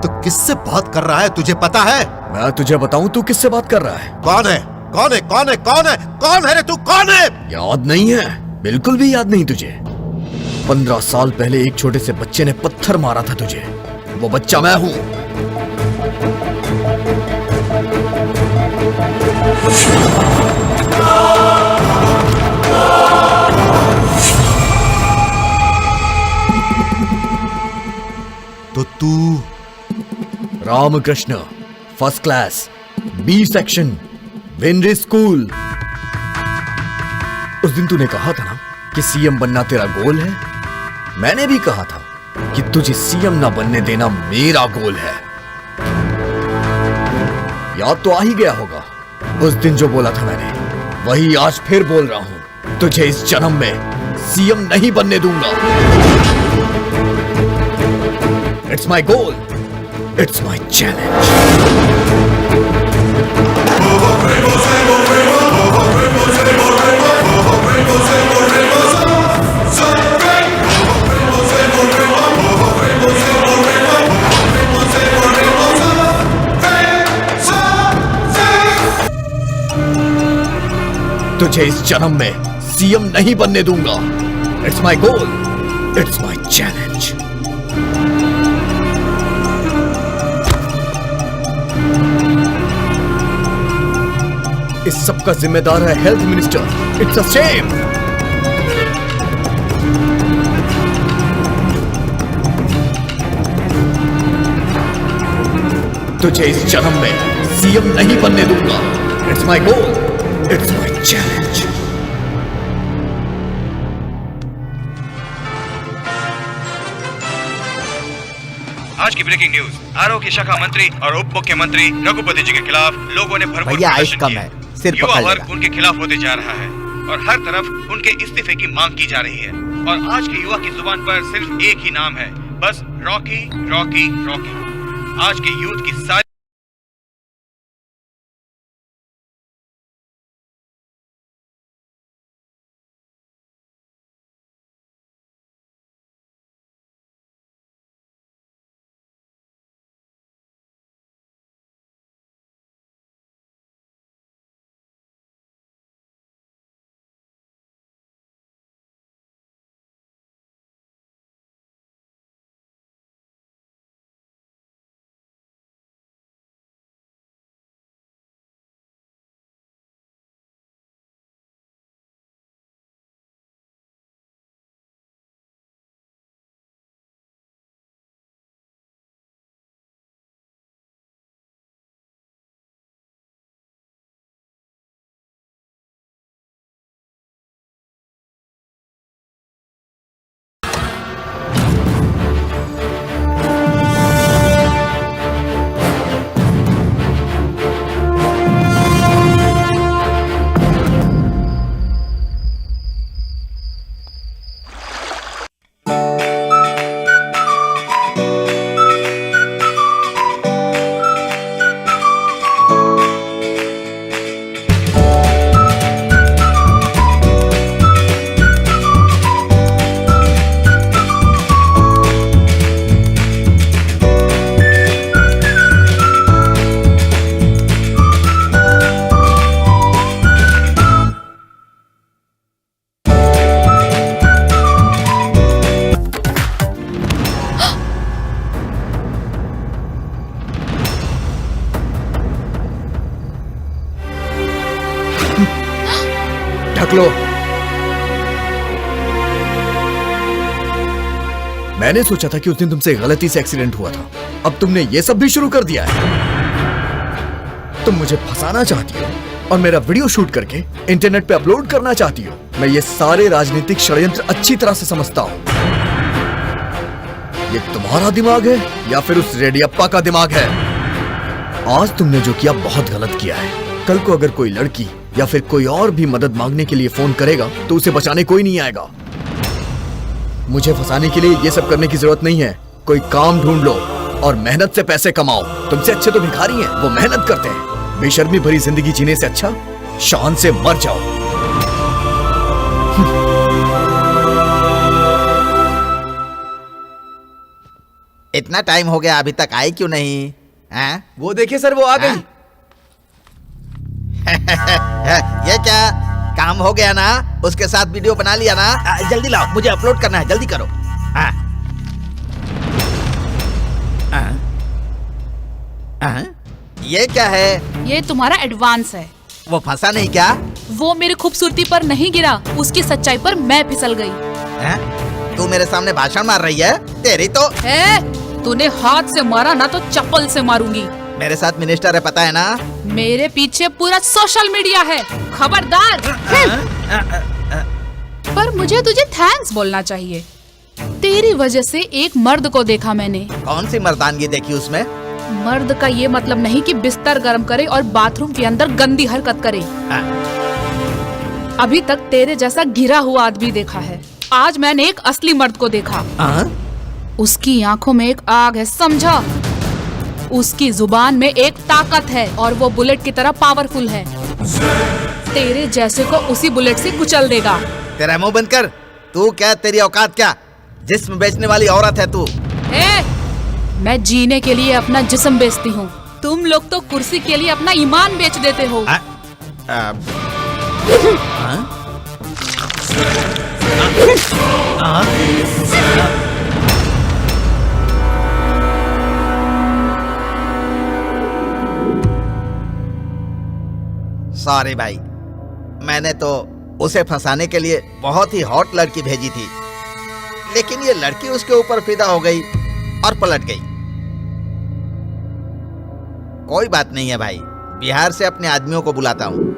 तो किससे बात कर रहा है तुझे पता है? मैं तुझे बताऊं तू किससे बात कर रहा है? कौन है? कौन है? कौन है? कौन है? कौन है रे तू? कौन है? याद नहीं है? बिल्कुल भी याद नहीं तुझे? 15 साल पहले एक छोटे से बच्चे ने पत्थर मारा था तुझे। वो बच्चा मैं हूं। तो तू Ramakrishna, first class, B section, वेनरी स्कूल। उस दिन तूने कहा था ना कि सीएम बनना तेरा गोल है। मैंने भी कहा था कि तुझे सीएम ना बनने देना मेरा गोल है। याद तो आ ही गया होगा उस दिन जो बोला था मैंने, वही आज फिर बोल रहा हूं। तुझे इस जन्म में सीएम नहीं बनने दूंगा। It's my goal, it's my challenge. तुझे इस जन्म में सीएम नहीं बनने दूंगा। It's my goal, it's my challenge. इस सब का जिम्मेदार है health minister. It's a shame. तुझे इस जन्म में सीएम नहीं बनने दूंगा। It's my goal, it's my challenge. आज की ब्रेकिंग न्यूज, आरोग्य शाखा मंत्री और उप मुख्यमंत्री रघुपति जी के खिलाफ लोगों ने भरपूर भैया आयुष प्रदर्शन कम किया। है, सिर युवा पकड़ वर्ग लेगा। उनके खिलाफ होते जा रहा है और हर तरफ उनके इस्तीफे की मांग की जा रही है। और आज के युवा की जुबान पर सिर्फ एक ही नाम है, बस रॉकी रॉकी रॉकी। आज के यूथ की सारी ढक लो। मैंने सोचा था कि उस दिन तुमसे गलती से एक्सीडेंट हुआ था, अब तुमने ये सब भी शुरू कर दिया है। तुम मुझे फंसाना चाहती हो और मेरा वीडियो शूट करके इंटरनेट पे अपलोड करना चाहती हो। मैं ये सारे राजनीतिक षड्यंत्र अच्छी तरह से समझता हूं। ये तुम्हारा दिमाग है या फिर उस रेडियप्पा का दिमाग है? आज तुमने जो किया बहुत गलत किया है। कल को अगर कोई लड़की या फिर कोई और भी मदद मांगने के लिए फोन करेगा तो उसे बचाने कोई नहीं आएगा। मुझे फंसाने के लिए ये सब करने की जरूरत नहीं है। कोई काम ढूंढ लो और मेहनत से पैसे कमाओ। तुमसे अच्छे तो भिखारी हैं, वो मेहनत करते हैं। बेशर्मी भरी जिंदगी जीने से अच्छा शान से मर जाओ। इतना टाइम हो गया, अभी तक आई क्यों नहीं? हैं? वो देखिए सर, वो आ गई। ये क्या काम हो गया ना? उसके साथ वीडियो बना लिया ना? जल्दी लाओ, मुझे अपलोड करना है, जल्दी करो। ये क्या है? ये तुम्हारा एडवांस है। वो फंसा नहीं क्या? वो मेरी खूबसूरती पर नहीं गिरा, उसकी सच्चाई पर मैं फिसल गई। तू मेरे सामने भाषण मार रही है? तेरी तो तूने हाथ से मारा ना तो चप्पल से मारूंगी। मेरे साथ मिनिस्टर है, पता है ना? मेरे पीछे पूरा सोशल मीडिया है, खबरदार। पर मुझे तुझे थैंक्स बोलना चाहिए। तेरी वजह से एक मर्द को देखा मैंने। कौन सी मर्दानगी देखी उसमें? मर्द का ये मतलब नहीं कि बिस्तर गर्म करे और बाथरूम के अंदर गंदी हरकत करे। अभी तक तेरे जैसा घिरा हुआ आदमी देखा है, आज मैंने एक असली मर्द को देखा। उसकी आंखों में एक आग है, समझा? उसकी जुबान में एक ताकत है और वो बुलेट की तरह पावरफुल है। तेरे जैसे को उसी बुलेट से कुचल देगा। तेरा मुंह बंद कर। तू क्या, तेरी औकात क्या? जिस्म बेचने वाली औरत है तू। मैं जीने के लिए अपना जिस्म बेचती हूँ, तुम लोग तो कुर्सी के लिए अपना ईमान बेच देते हो। सॉरी भाई, मैंने तो उसे फंसाने के लिए बहुत ही हॉट लड़की भेजी थी, लेकिन ये लड़की उसके ऊपर फिदा हो गई और पलट गई। कोई बात नहीं है भाई, बिहार से अपने आदमियों को बुलाता हूँ।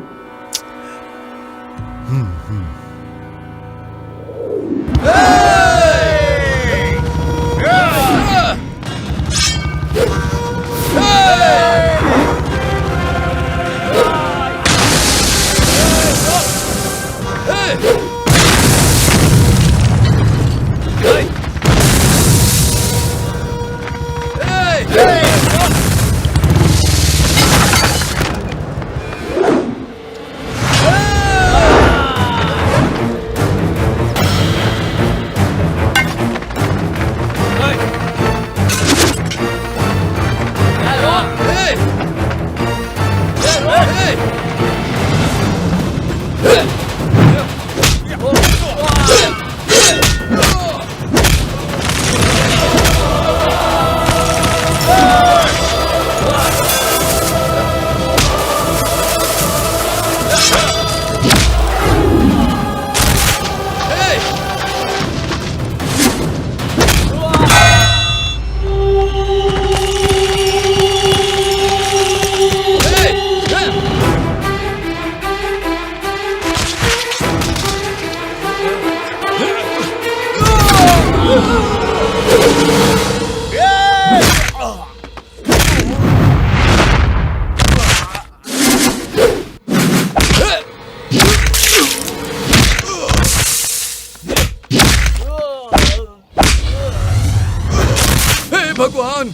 भगवान!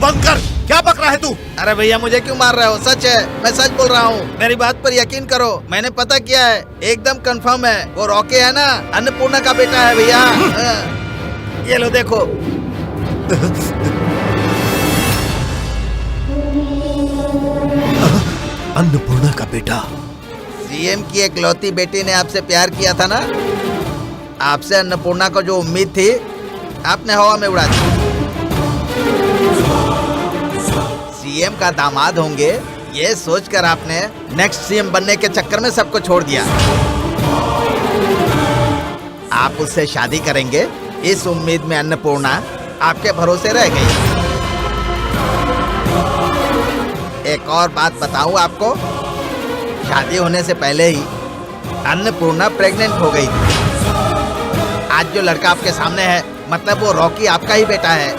बंद कर, क्या बक रहा है तू? अरे भैया मुझे क्यों मार रहे हो? सच है, मैं सच बोल रहा हूँ, मेरी बात पर यकीन करो, मैंने पता किया है, एकदम कंफर्म है, वो रॉकी है ना, अन्नपूर्णा का बेटा है भैया। ये लो देखो। अन्नपूर्णा का बेटा? सीएम की एकलौती बेटी ने आपसे प्यार किया था ना, आपसे अन्नपूर्णा को जो उम्मीद थी आपने हवा में उड़ा दी। सीएम का दामाद होंगे ये सोचकर आपने नेक्स्ट सीएम बनने के चक्कर में सबको छोड़ दिया। आप उससे शादी करेंगे इस उम्मीद में अन्नपूर्णा आपके भरोसे रह गई। एक और बात बताऊं आपको, शादी होने से पहले ही अन्नपूर्णा प्रेग्नेंट हो गई थी। आज जो लड़का आपके सामने है, मतलब वो रॉकी आपका ही बेटा है,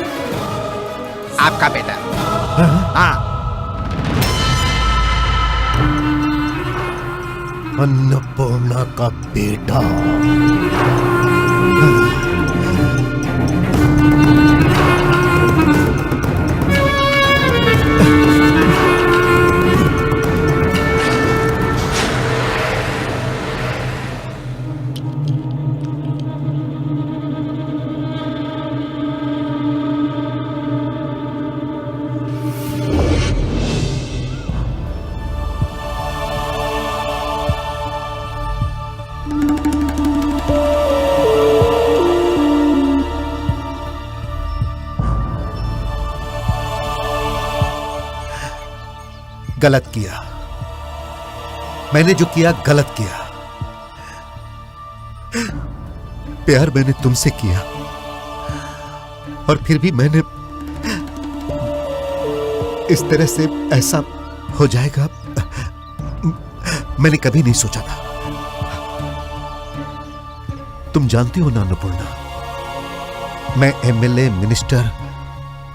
आपका बेटा। हाँ। अन्नपूर्णा का बेटा? गलत किया, मैंने जो किया गलत किया। प्यार मैंने तुमसे किया और फिर भी मैंने इस तरह से ऐसा हो जाएगा मैंने कभी नहीं सोचा था। तुम जानती हो ना अन्नपूर्णा, मैं एमएलए, मिनिस्टर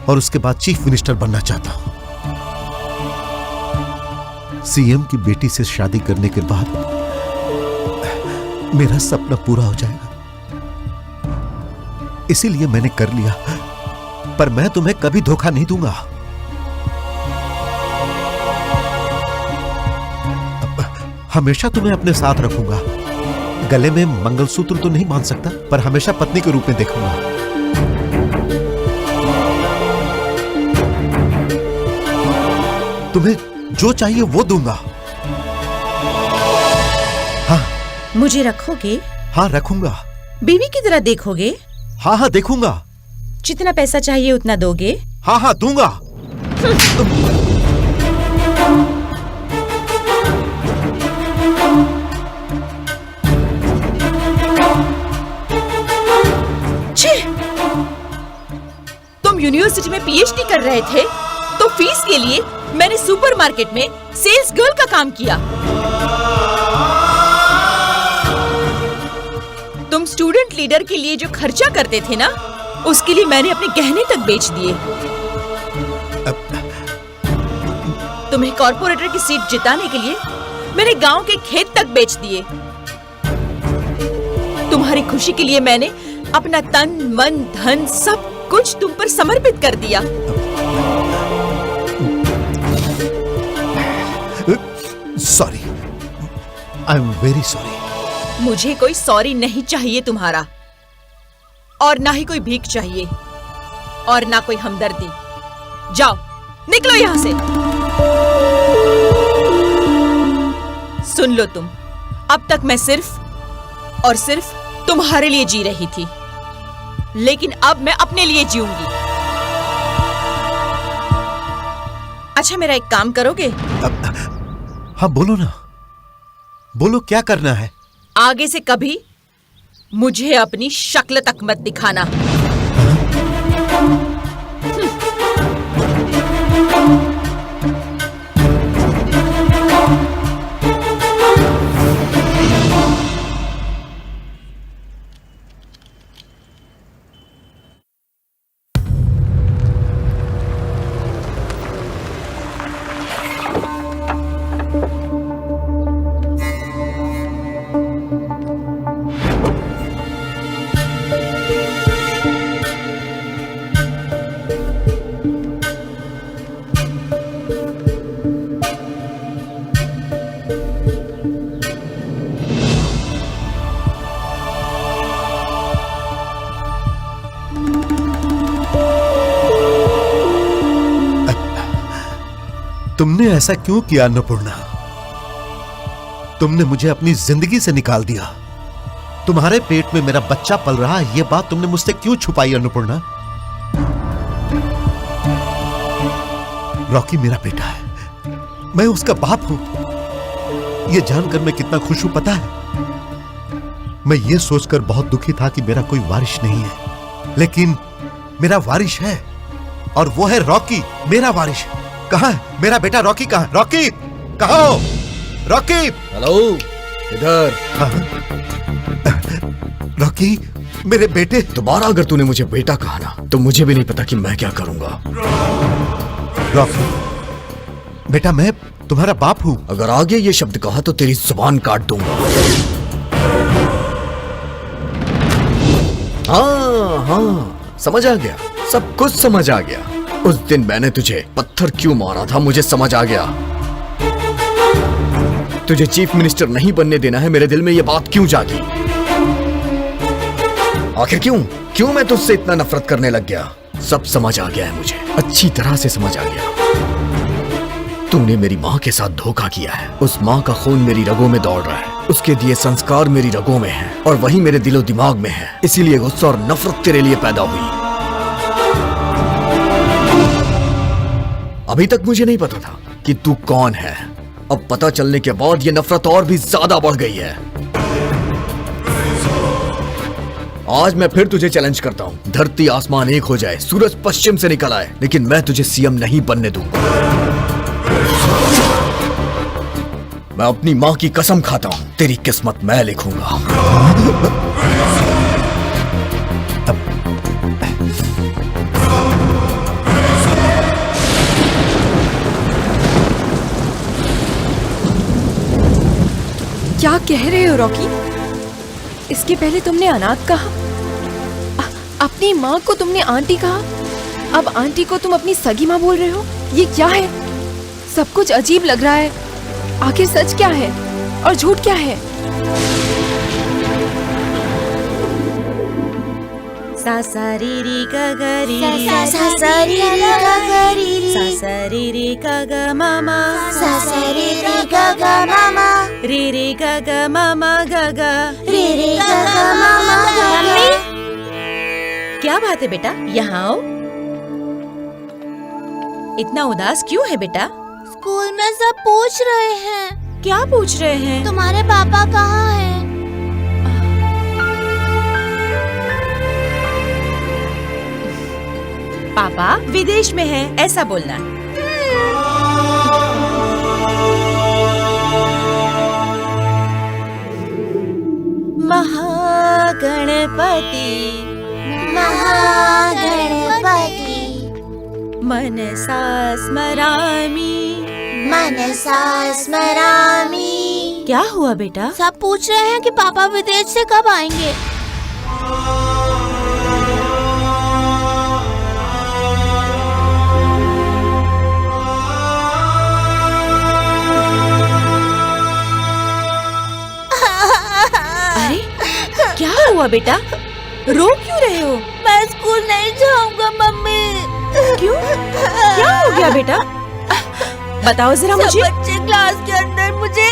और उसके बाद चीफ मिनिस्टर बनना चाहता हूं। सीएम की बेटी से शादी करने के बाद मेरा सपना पूरा हो जाएगा, इसीलिए मैंने कर लिया। पर मैं तुम्हें कभी धोखा नहीं दूंगा। हमेशा तुम्हें अपने साथ रखूंगा। गले में मंगलसूत्र तो नहीं बांध सकता, पर हमेशा पत्नी के रूप में देखूंगा। तुम्हें जो चाहिए वो दूंगा। हाँ। मुझे रखोगे? हाँ रखूंगा। बीवी की तरह देखोगे? हाँ हाँ देखूंगा। जितना पैसा चाहिए उतना दोगे? हाँ हाँ दूंगा। तुम यूनिवर्सिटी में पीएचडी कर रहे थे तो फीस के लिए मैंने सुपरमार्केट में सेल्स गर्ल का काम किया। तुम स्टूडेंट लीडर के लिए जो खर्चा करते थे ना, उसके लिए मैंने अपने गहने तक बेच दिए। तुम्हें कॉर्पोरेटर की सीट जिताने के लिए मैंने गांव के खेत तक बेच दिए। तुम्हारी खुशी के लिए मैंने अपना तन मन धन सब कुछ तुम पर समर्पित कर दिया। Sorry, I am very sorry. मुझे कोई सॉरी नहीं चाहिए तुम्हारा, और ना ही कोई भीख चाहिए, और ना कोई हमदर्दी। जाओ, निकलो यहां से। सुन लो तुम, अब तक मैं सिर्फ और सिर्फ तुम्हारे लिए जी रही थी, लेकिन अब मैं अपने लिए जीऊंगी। अच्छा, मेरा एक काम करोगे? हाँ बोलो ना, बोलो क्या करना है? आगे से कभी मुझे अपनी शक्ल तक मत दिखाना। तुमने ऐसा क्यों किया अन्नपूर्णा? तुमने मुझे अपनी जिंदगी से निकाल दिया। तुम्हारे पेट में मेरा बच्चा पल रहा है, यह बात तुमने मुझसे क्यों छुपाई अन्नपूर्णा? रॉकी मेरा बेटा है, मैं उसका बाप हूं। यह जानकर मैं कितना खुश हूं पता है? मैं यह सोचकर बहुत दुखी था कि मेरा कोई वारिश नहीं है, लेकिन मेरा वारिश है, और वो है रॉकी, मेरा वारिश। कहाँ है मेरा बेटा रॉकी? कहाँ? रॉकी कहाँ हो? रॉकी! हेलो, इधर। रॉकी मेरे बेटे। दोबारा अगर तूने मुझे बेटा कहा ना, तो मुझे भी नहीं पता कि मैं क्या करूंगा। रॉकी बेटा, मैं तुम्हारा बाप हूं। अगर आगे ये शब्द कहा तो तेरी जुबान काट दूंगा। हाँ, समझ आ गया, सब कुछ समझ आ गया। उस दिन मैंने तुझे पत्थर क्यों मारा था, मुझे समझ आ गया। तुझे चीफ मिनिस्टर नहीं बनने देना है, मेरे दिल में ये बात क्यों जागी? आखिर क्यों मैं तुझसे इतना नफरत करने लग गया? सब समझ आ गया है मुझे, अच्छी तरह से समझ आ गया। तूने मेरी माँ के साथ धोखा किया है। उस माँ का खून मेरी रगों में दौड़ रहा है, उसके दिए संस्कार मेरी रगों में है, और वही मेरे दिलो दिमाग में है। इसीलिए गुस्सा और नफरत तेरे लिए पैदा हुई। अभी तक मुझे नहीं पता था कि तू कौन है। अब पता चलने के बाद ये नफरत और भी ज्यादा बढ़ गई है। आज मैं फिर तुझे चैलेंज करता हूं। धरती आसमान एक हो जाए, सूरज पश्चिम से निकल आए, लेकिन मैं तुझे सीएम नहीं बनने दूंगा। मैं अपनी मां की कसम खाता हूं, तेरी किस्मत मैं लिखूंगा। क्या कह रहे हो रॉकी? इसके पहले तुमने अनाथ कहा, अपनी माँ को तुमने आंटी कहा, अब आंटी को तुम अपनी सगी माँ बोल रहे हो? ये क्या है? सब कुछ अजीब लग रहा है। आखिर सच क्या है और झूठ क्या है? सा सा री री ग ग री सा सा री री ग ग री सा सा री री ग ग मामा सा सा री री ग ग मामा री री ग ग मामा ग ग री री ग ग मामा ग ग। क्या बात है बेटा, यहाँ आओ। इतना उदास क्यों है बेटा? स्कूल में सब पूछ रहे हैं। क्या पूछ रहे हैं? तुम्हारे पापा कहाँ हैं? पापा विदेश में है, ऐसा बोलना। महागणपति महागणपति मनसा स्मरामि मनसा स्मरामि। क्या हुआ बेटा? सब पूछ रहे हैं कि पापा विदेश से कब आएंगे। अरे क्या हुआ बेटा? रो क्यों रहे हो? मैं स्कूल नहीं जाऊंगा मम्मी। क्यों? क्या हो गया बेटा? बताओ जरा मुझे। बच्चे क्लास के अंदर मुझे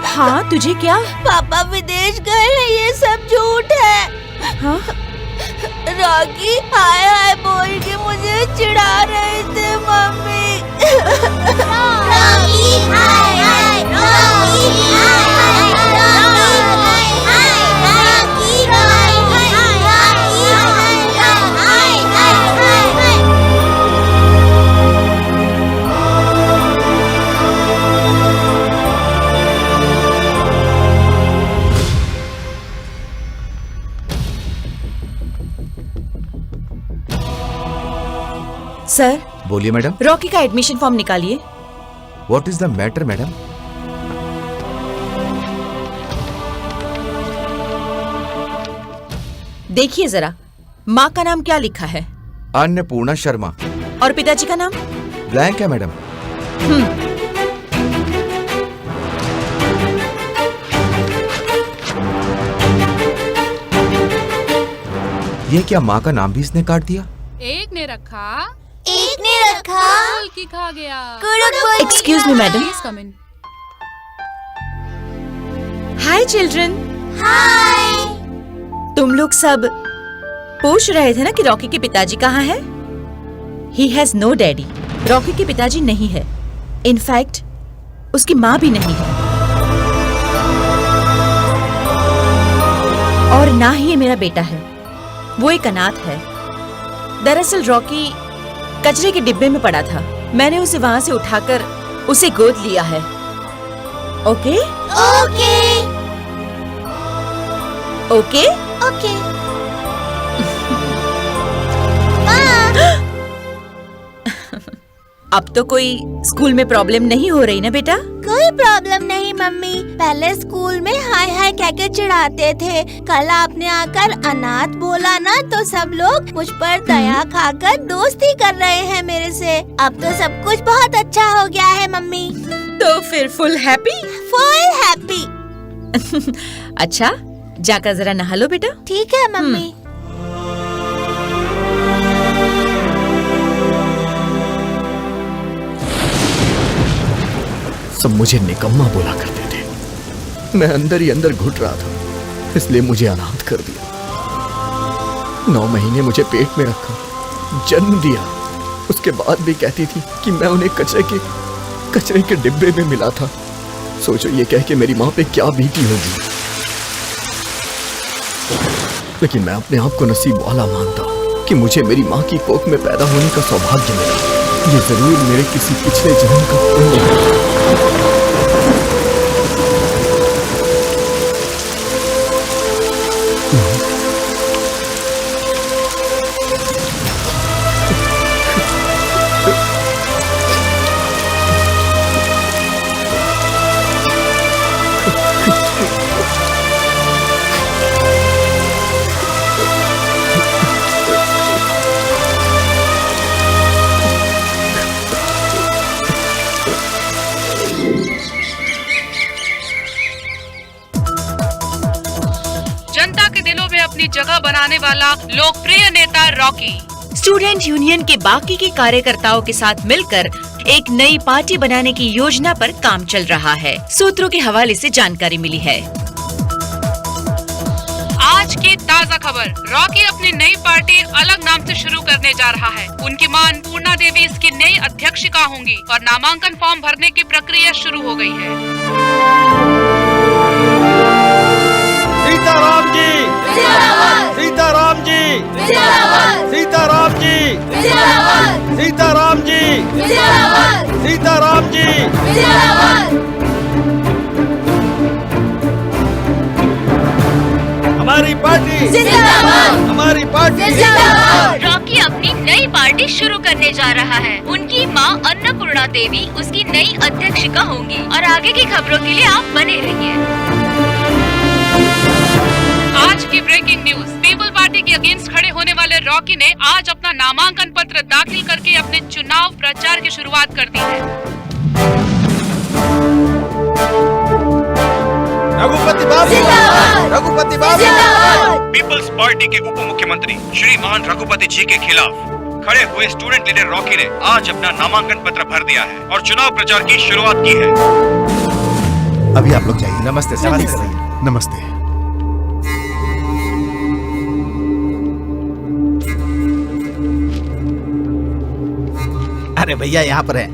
हाँ तुझे क्या? पापा विदेश गए हैं, ये सब झूठ है। हाँ? रॉकी हाय हाय बोल के मुझे चिढ़ा रहे थे मम्मी। रॉकी हाय हाय, रॉकी हाय हाय, रॉकी हाय हाय, रॉकी हाय हाय, रॉकी हाय हाय। सर बोलिए मैडम। रॉकी का एडमिशन फॉर्म निकालिए। What is the matter madam? देखिए जरा, माँ का नाम क्या लिखा है? अन्नपूर्णा शर्मा। और पिताजी का नाम? ब्लैंक है मैडम। ये क्या, माँ का नाम भी इसने काट दिया? एक ने रखा, एक ने रखा, गुड़ की खा गया। Excuse me madam. Please come in. Hi children. Hi. तुम लोग सब पूछ रहे थे ना कि रॉकी के पिताजी कहाँ हैं? He has no daddy। Rocky के पिताजी नहीं है। इनफैक्ट उसकी माँ भी नहीं है, और ना ही ये मेरा बेटा है। वो एक अनाथ है। दरअसल रॉकी कचरे के डिब्बे में पड़ा था, मैंने उसे वहां से उठाकर उसे गोद लिया है। Okay okay okay okay. अब तो कोई स्कूल में प्रॉब्लम नहीं हो रही ना बेटा? कोई प्रॉब्लम नहीं मम्मी। पहले स्कूल में हाय हाय कह के चिढ़ाते थे, कल आपने आकर अनाथ बोला ना तो सब लोग मुझ पर दया खाकर दोस्ती कर रहे हैं मेरे से। अब तो सब कुछ बहुत अच्छा हो गया है मम्मी। तो फिर फुल हैप्पी? Full happy. अच्छा जाकर जरा नहा लो बेटा। ठीक है मम्मी। सब मुझे निकम्मा बोला करते थे। मैं अंदर ही अंदर घुट रहा था, इसलिए मुझे अनाथ कर दिया। 9 महीने मुझे पेट में रखा, जन्म दिया। उसके बाद भी कहती थी कि मैं उन्हें कचरे के डिब्बे में मिला था। सोचो ये कह के मेरी माँ पे क्या बीती होगी। लेकिन मैं अपने आप को नसीब वाला मानता हूँ कि मुझे मेरी माँ की कोख में पैदा होने का सौभाग्य मिला। ये जरूर मेरे किसी पिछले जन्म का पुण्य है। की जगह बनाने वाला लोकप्रिय नेता रॉकी स्टूडेंट यूनियन के बाकी के कार्यकर्ताओं के साथ मिलकर एक नई पार्टी बनाने की योजना पर काम चल रहा है, सूत्रों के हवाले से जानकारी मिली है। आज की ताज़ा खबर, रॉकी अपनी नई पार्टी अलग नाम से शुरू करने जा रहा है। उनकी मां अन्नपूर्णा देवी इसकी नई अध्यक्षिका होंगी और नामांकन फॉर्म भरने की प्रक्रिया शुरू हो गई है। सीताराम जी, सीताराम जी, सीताराम जी, सीताराम जी, सीताराम जी। हमारी पार्टी जिंदाबाद, हमारी पार्टी जिंदाबाद। रॉकी अपनी नई पार्टी शुरू करने जा रहा है। उनकी मां अन्नपूर्णा देवी उसकी नई अध्यक्षिका होंगी और आगे की खबरों के लिए आप बने रहिए। आज की ब्रेकिंग न्यूज, पीपल पार्टी के अगेंस्ट खड़े होने वाले रॉकी ने आज अपना नामांकन पत्र दाखिल करके अपने चुनाव प्रचार की शुरुआत कर दी है। रघुपति बाबू, रघुपति बाबू। पीपल्स पार्टी के उप मुख्यमंत्री श्रीमान रघुपति जी के खिलाफ खड़े हुए स्टूडेंट लीडर रॉकी ने आज अपना नामांकन पत्र भर दिया है और चुनाव प्रचार की शुरुआत की है। अभी आप लोग जाइए। नमस्ते सर। नमस्ते। अरे भैया यहाँ पर है।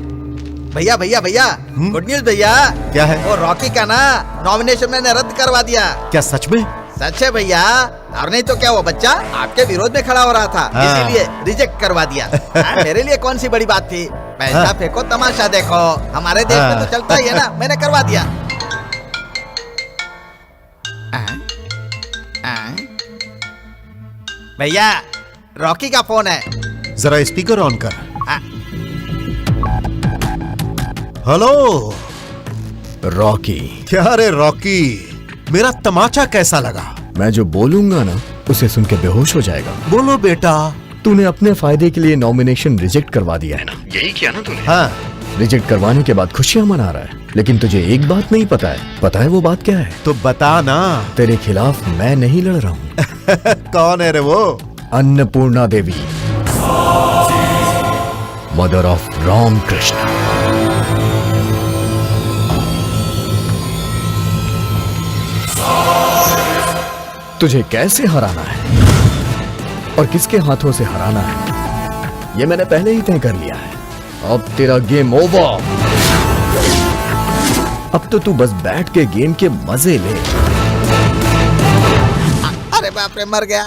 भैया भैया भैया, गुड न्यूज भैया। क्या है? वो रॉकी का ना नॉमिनेशन मैंने रद्द करवा दिया। क्या सच में? सच है भैया, और नहीं तो क्या वो बच्चा आपके विरोध में खड़ा हो रहा था, इसीलिए रिजेक्ट करवा दिया। मेरे लिए कौन सी बड़ी बात थी, पैसा फेंको तमाशा देखो, हमारे देश में तो चलता ही है ना, मैंने करवा दिया। भैया रॉकी का फोन है, जरा स्पीकर ऑन कर। Hello Rocky. क्या रे रॉकी, मेरा तमाचा कैसा लगा? मैं जो बोलूंगा ना उसे सुन के बेहोश हो जाएगा। बोलो बेटा। तूने अपने फायदे के लिए नॉमिनेशन रिजेक्ट करवा दिया है ना? यही किया ना तूने? हाँ। रिजेक्ट करवाने के बाद खुशियां मना रहा है, लेकिन तुझे एक बात नहीं पता है। पता है वो बात क्या है? तो बता ना। तेरे खिलाफ मैं नहीं लड़ रहा हूँ। कौन है रे वो? अन्नपूर्णा देवी, मदर ऑफ राम कृष्ण। तुझे कैसे हराना है और किसके हाथों से हराना है, ये मैंने पहले ही तय कर लिया है। अब तेरा गेम ओवर। अब तो तू बस बैठ के गेम के मजे ले। अरे बाप रे, मर गया।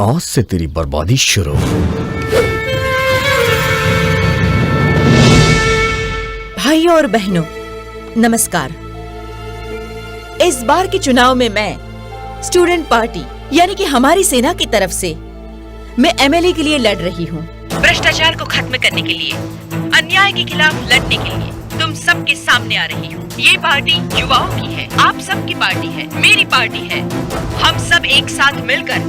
आज से तेरी बर्बादी शुरू। भाइयों और बहनों, नमस्कार। इस बार के चुनाव में मैं स्टूडेंट पार्टी यानी कि हमारी सेना की तरफ से मैं एमएलए के लिए लड़ रही हूँ। भ्रष्टाचार को खत्म करने के लिए, अन्याय के खिलाफ लड़ने के लिए तुम सबके सामने आ रही हूँ। ये पार्टी युवाओं की है, आप सबकी पार्टी है, मेरी पार्टी है। हम सब एक साथ मिलकर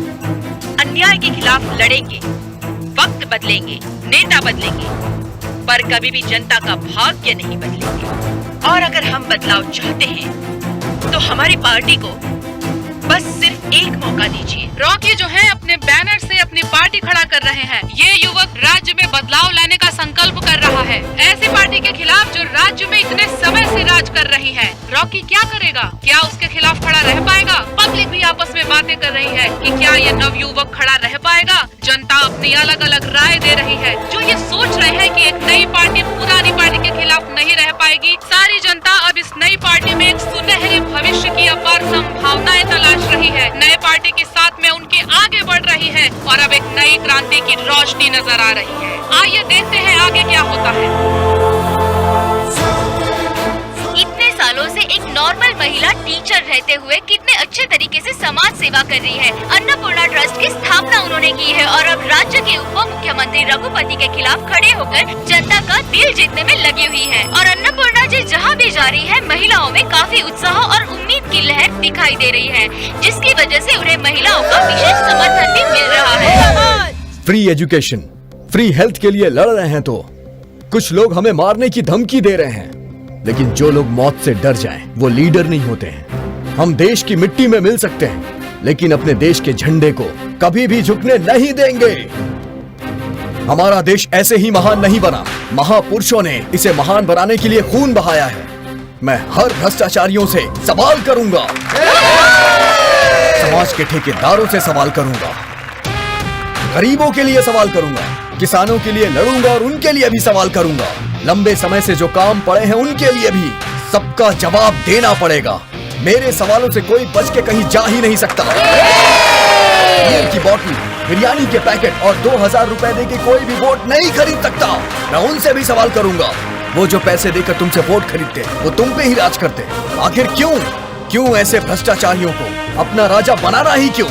अन्याय के खिलाफ लड़ेंगे। वक्त बदलेंगे, नेता बदलेंगे, पर कभी भी जनता का भाग्य नहीं बदलेंगे। और अगर हम बदलाव चाहते हैं तो हमारी पार्टी को बस सिर्फ एक मौका दीजिए। रॉकी जो है अपने बैनर से अपनी पार्टी खड़ा कर रहे हैं। ये युवक राज्य में बदलाव लाने का संकल्प कर रहा है, ऐसी पार्टी के खिलाफ जो राज्य में इतने समय से राज कर रही है। रॉकी क्या करेगा? क्या उसके खिलाफ खड़ा रह पाएगा? पब्लिक भी आपस में बातें कर रही है कि क्या ये नव युवक खड़ा रह पाएगा। जनता अपनी अलग अलग राय दे रही है। जो ये सोच रहे हैं कि एक नई पार्टी पुरानी पार्टी के खिलाफ नहीं रह पाएगी, सारी जनता अब इस नई पार्टी में एक सुनहरे भविष्य की अपार संभावनाएं तलाश रही है। नए पार्टी के साथ में उनके आगे बढ़ रही है और अब एक नई क्रांति की रोशनी नजर आ रही है। आइए देखते हैं आगे क्या होता है। इतने सालों से एक नॉर्मल महिला टीचर रहते हुए कितने अच्छे तरीके से समाज सेवा कर रही है। अन्नपूर्णा ट्रस्ट की स्थापना उन्होंने की है और अब राज्य के उप मुख्यमंत्री रघुपति के खिलाफ खड़े होकर जनता का दिल जीतने में लगी हुई है। और अन्नपूर्णा जी जहाँ भी जा रही है, महिलाओं में काफी उत्साह और उम्मीद की लहर दिखाई दे रही है, जिसकी वजह से उन्हें महिलाओं का विशेष समर्थन भी मिल रहा है। फ्री एजुकेशन, फ्री हेल्थ के लिए लड़ रहे हैं तो कुछ लोग हमें मारने की धमकी दे रहे हैं, लेकिन जो लोग मौत से डर जाएं, वो लीडर नहीं होते हैं। हम देश की मिट्टी में मिल सकते हैं, लेकिन अपने देश के झंडे को कभी भी झुकने नहीं देंगे। हमारा देश ऐसे ही महान नहीं बना, महापुरुषों ने इसे महान बनाने के लिए खून बहाया है। मैं हर भ्रष्टाचारियों से सवाल करूंगा, समाज के ठेकेदारों से सवाल करूंगा, गरीबों के लिए सवाल करूंगा, किसानों के लिए लड़ूंगा और उनके लिए भी सवाल करूंगा। लंबे समय से जो काम पड़े हैं उनके लिए भी सबका जवाब देना पड़ेगा। मेरे सवालों से कोई बच के कहीं जा ही नहीं सकता। बियर की बोतल, बिरयानी के पैकेट और 2000 रुपए दे के कोई भी वोट नहीं खरीद सकता। मैं उनसे भी सवाल करूंगा, वो जो पैसे देकर तुमसे वोट खरीदते वो तुम पे ही राज करते। आखिर क्यों ऐसे भ्रष्टाचारियों को अपना राजा बनाना ही क्यों?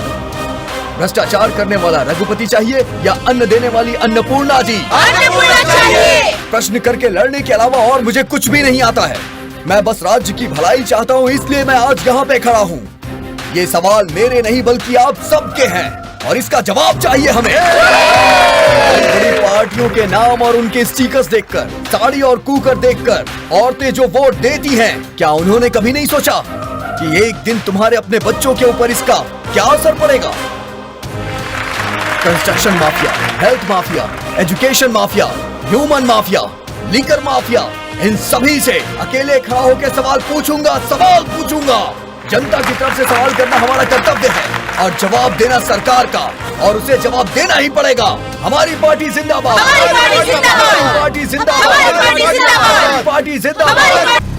भ्रष्टाचार करने वाला रघुपति चाहिए या अन्न देने वाली अन्नपूर्णा जी? अन्नपूर्णा चाहिए। प्रश्न करके लड़ने के अलावा और मुझे कुछ भी नहीं आता है। मैं बस राज्य की भलाई चाहता हूँ, इसलिए मैं आज यहाँ पे खड़ा हूँ। ये सवाल मेरे नहीं बल्कि आप सबके हैं और इसका जवाब चाहिए हमें। बड़ी पार्टियों के नाम और उनके स्टिकर्स देखकर, साड़ी और कुकर देखकर औरतें जो वोट देती हैं, क्या उन्होंने कभी नहीं सोचा कि एक दिन तुम्हारे अपने बच्चों के ऊपर इसका क्या असर पड़ेगा? Construction mafia, health mafia, education mafia, human mafia, liquor mafia, इन सभी से अकेले खड़ा होकर सवाल पूछूंगा। जनता की तरफ से सवाल करना हमारा कर्तव्य है और जवाब देना सरकार का, और उसे जवाब देना ही पड़ेगा। हमारी पार्टी जिंदाबाद, हमारी पार्टी जिंदाबाद।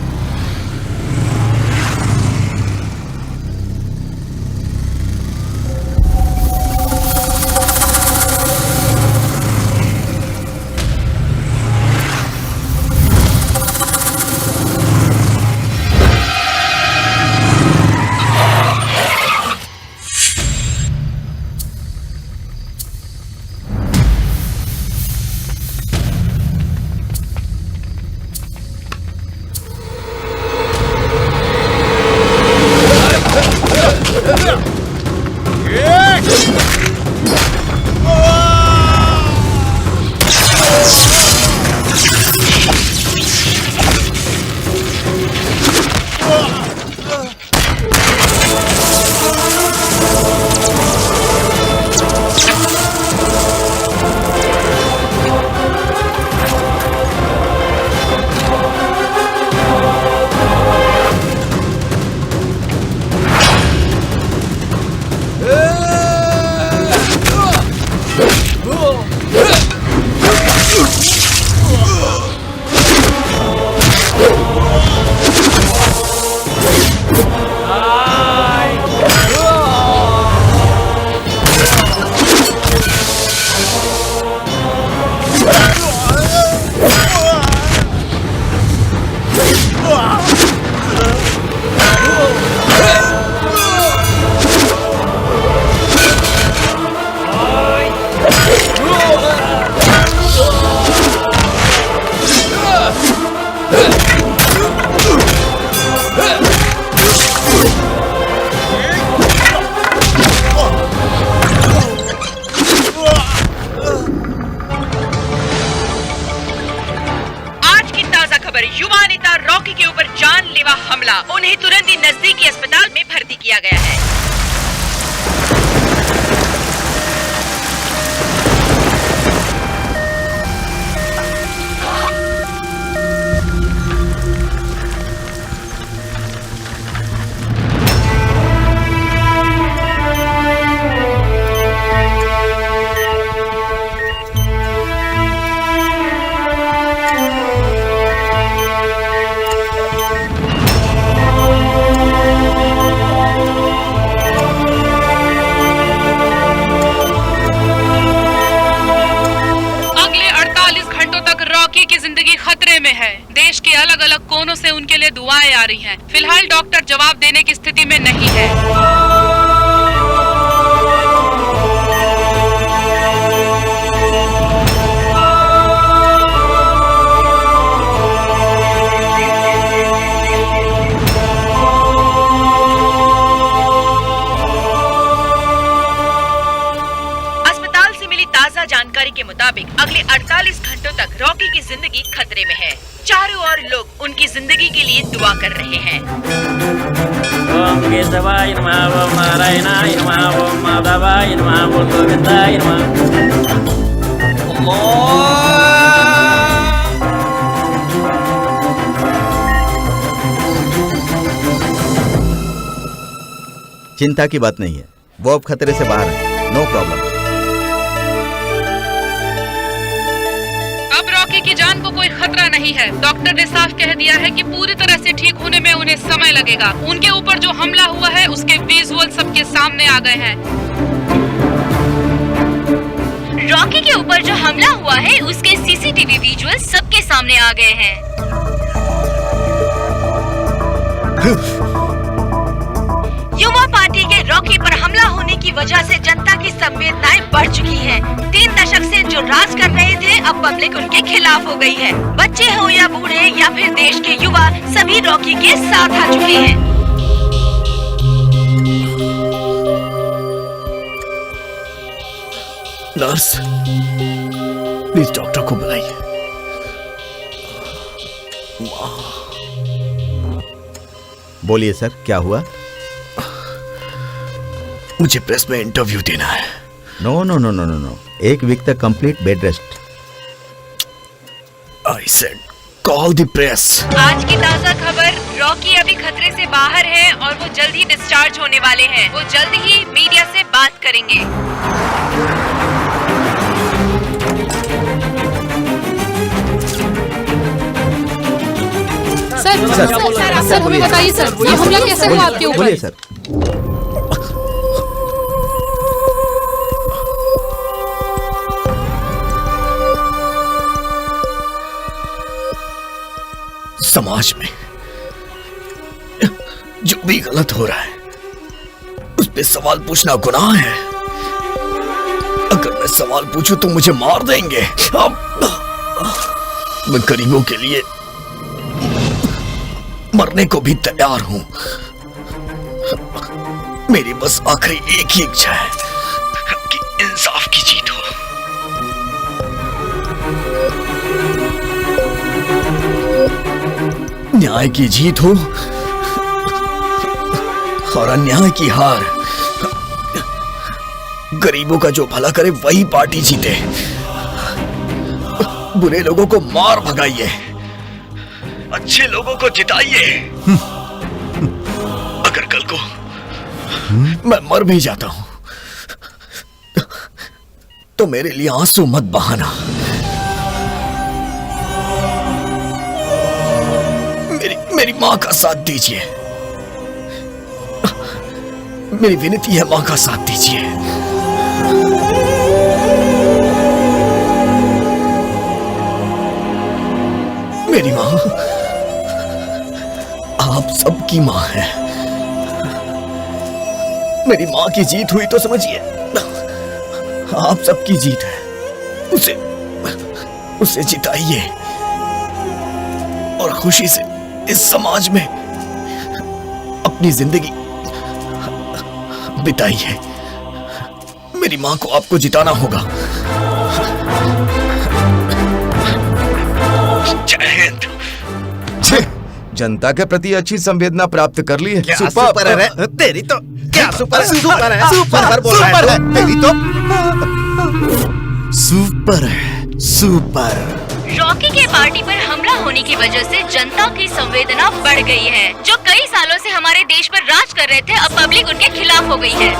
युवा नेता रॉकी के ऊपर जानलेवा हमला, उन्हें तुरंत ही नजदीकी अस्पताल में भर्ती किया गया है। देश के अलग अलग कोनों से उनके लिए दुआएं आ रही हैं। फिलहाल डॉक्टर जवाब देने की स्थिति में नहीं है। अस्पताल से मिली ताजा जानकारी के मुताबिक अगले 48 घंटों तक रॉकी की जिंदगी खतरे में है। चारों ओर लोग उनकी जिंदगी के लिए दुआ कर रहे हैं। ओम केशवाय नमः ओम नारायणाय नमः ओम माधवाय नमः ओम गोविंदाय नमः। चिंता की बात नहीं है, वो अब खतरे से बाहर है। No problem. अब रॉकी की जान को कोई खतरा नहीं है। डॉक्टर ने साफ कह दिया है कि पूरी तरह से ठीक होने में उन्हें समय लगेगा। उनके ऊपर जो हमला हुआ है उसके विजुअल सबके सामने आ गए हैं। रॉकी के ऊपर जो हमला हुआ है उसके सीसीटीवी विजुअल सबके सामने आ गए हैं। युवा पार्टी के रॉकी पर हमला होने की वजह से जनता की संवेदनाएं बढ़ चुकी हैं। 3 दशक से जो राज कर रहे थे अब पब्लिक उनके खिलाफ हो गई है। बच्चे हो या बूढ़े या फिर देश के युवा सभी रॉकी के साथ आ चुके हैं। नर्स, प्लीज डॉक्टर को बुलाइए। बोलिए सर, क्या हुआ? मुझे प्रेस में इंटरव्यू देना है। No no no no no no, 1 week तक complete bed rest. I said call the press. आज की ताज़ा खबर, रॉकी अभी खतरे से बाहर है और वो जल्द ही डिस्चार्ज होने वाले हैं। वो जल्द ही मीडिया से बात करेंगे। सर हमें बताइए सर, ये हमला कैसे हुआ आपके ऊपर? बोलिए सर। समाज में जो भी गलत हो रहा है उस पे सवाल पूछना गुनाह है। अगर मैं सवाल पूछूं तो मुझे मार देंगे। अब मैं गरीबों के लिए मरने को भी तैयार हूं। मेरी बस आखिरी एक ही इच्छा है कि इंसाफ की जीत हो। न्याय की जीत हो और अन्याय की हार। गरीबों का जो भला करे वही पार्टी जीते। बुरे लोगों को मार भगाइए, अच्छे लोगों को जिताइए। अगर कल को मैं मर भी जाता हूं तो मेरे लिए आंसू मत बहाना। मेरी मां का साथ दीजिए। मेरी विनती है, मां का साथ दीजिए। मेरी मां आप सबकी मां है। मेरी मां की जीत हुई तो समझिए आप सबकी जीत है। उसे जिताइए और खुशी से इस समाज में अपनी जिंदगी बिताइए। मेरी मां को आपको जिताना होगा। जय हिंद। जनता के प्रति अच्छी संवेदना प्राप्त कर ली है। सुपर है तेरी तो। क्या सुपर है? सुपर है, सुपर बोल रहा है तेरी तो। सुपर है, सुपर। रॉकी के पार्टी पर हमला होने की वजह से जनता की संवेदना बढ़ गई है। जो कई सालों से हमारे देश पर राज कर रहे थे अब पब्लिक उनके खिलाफ हो गई है।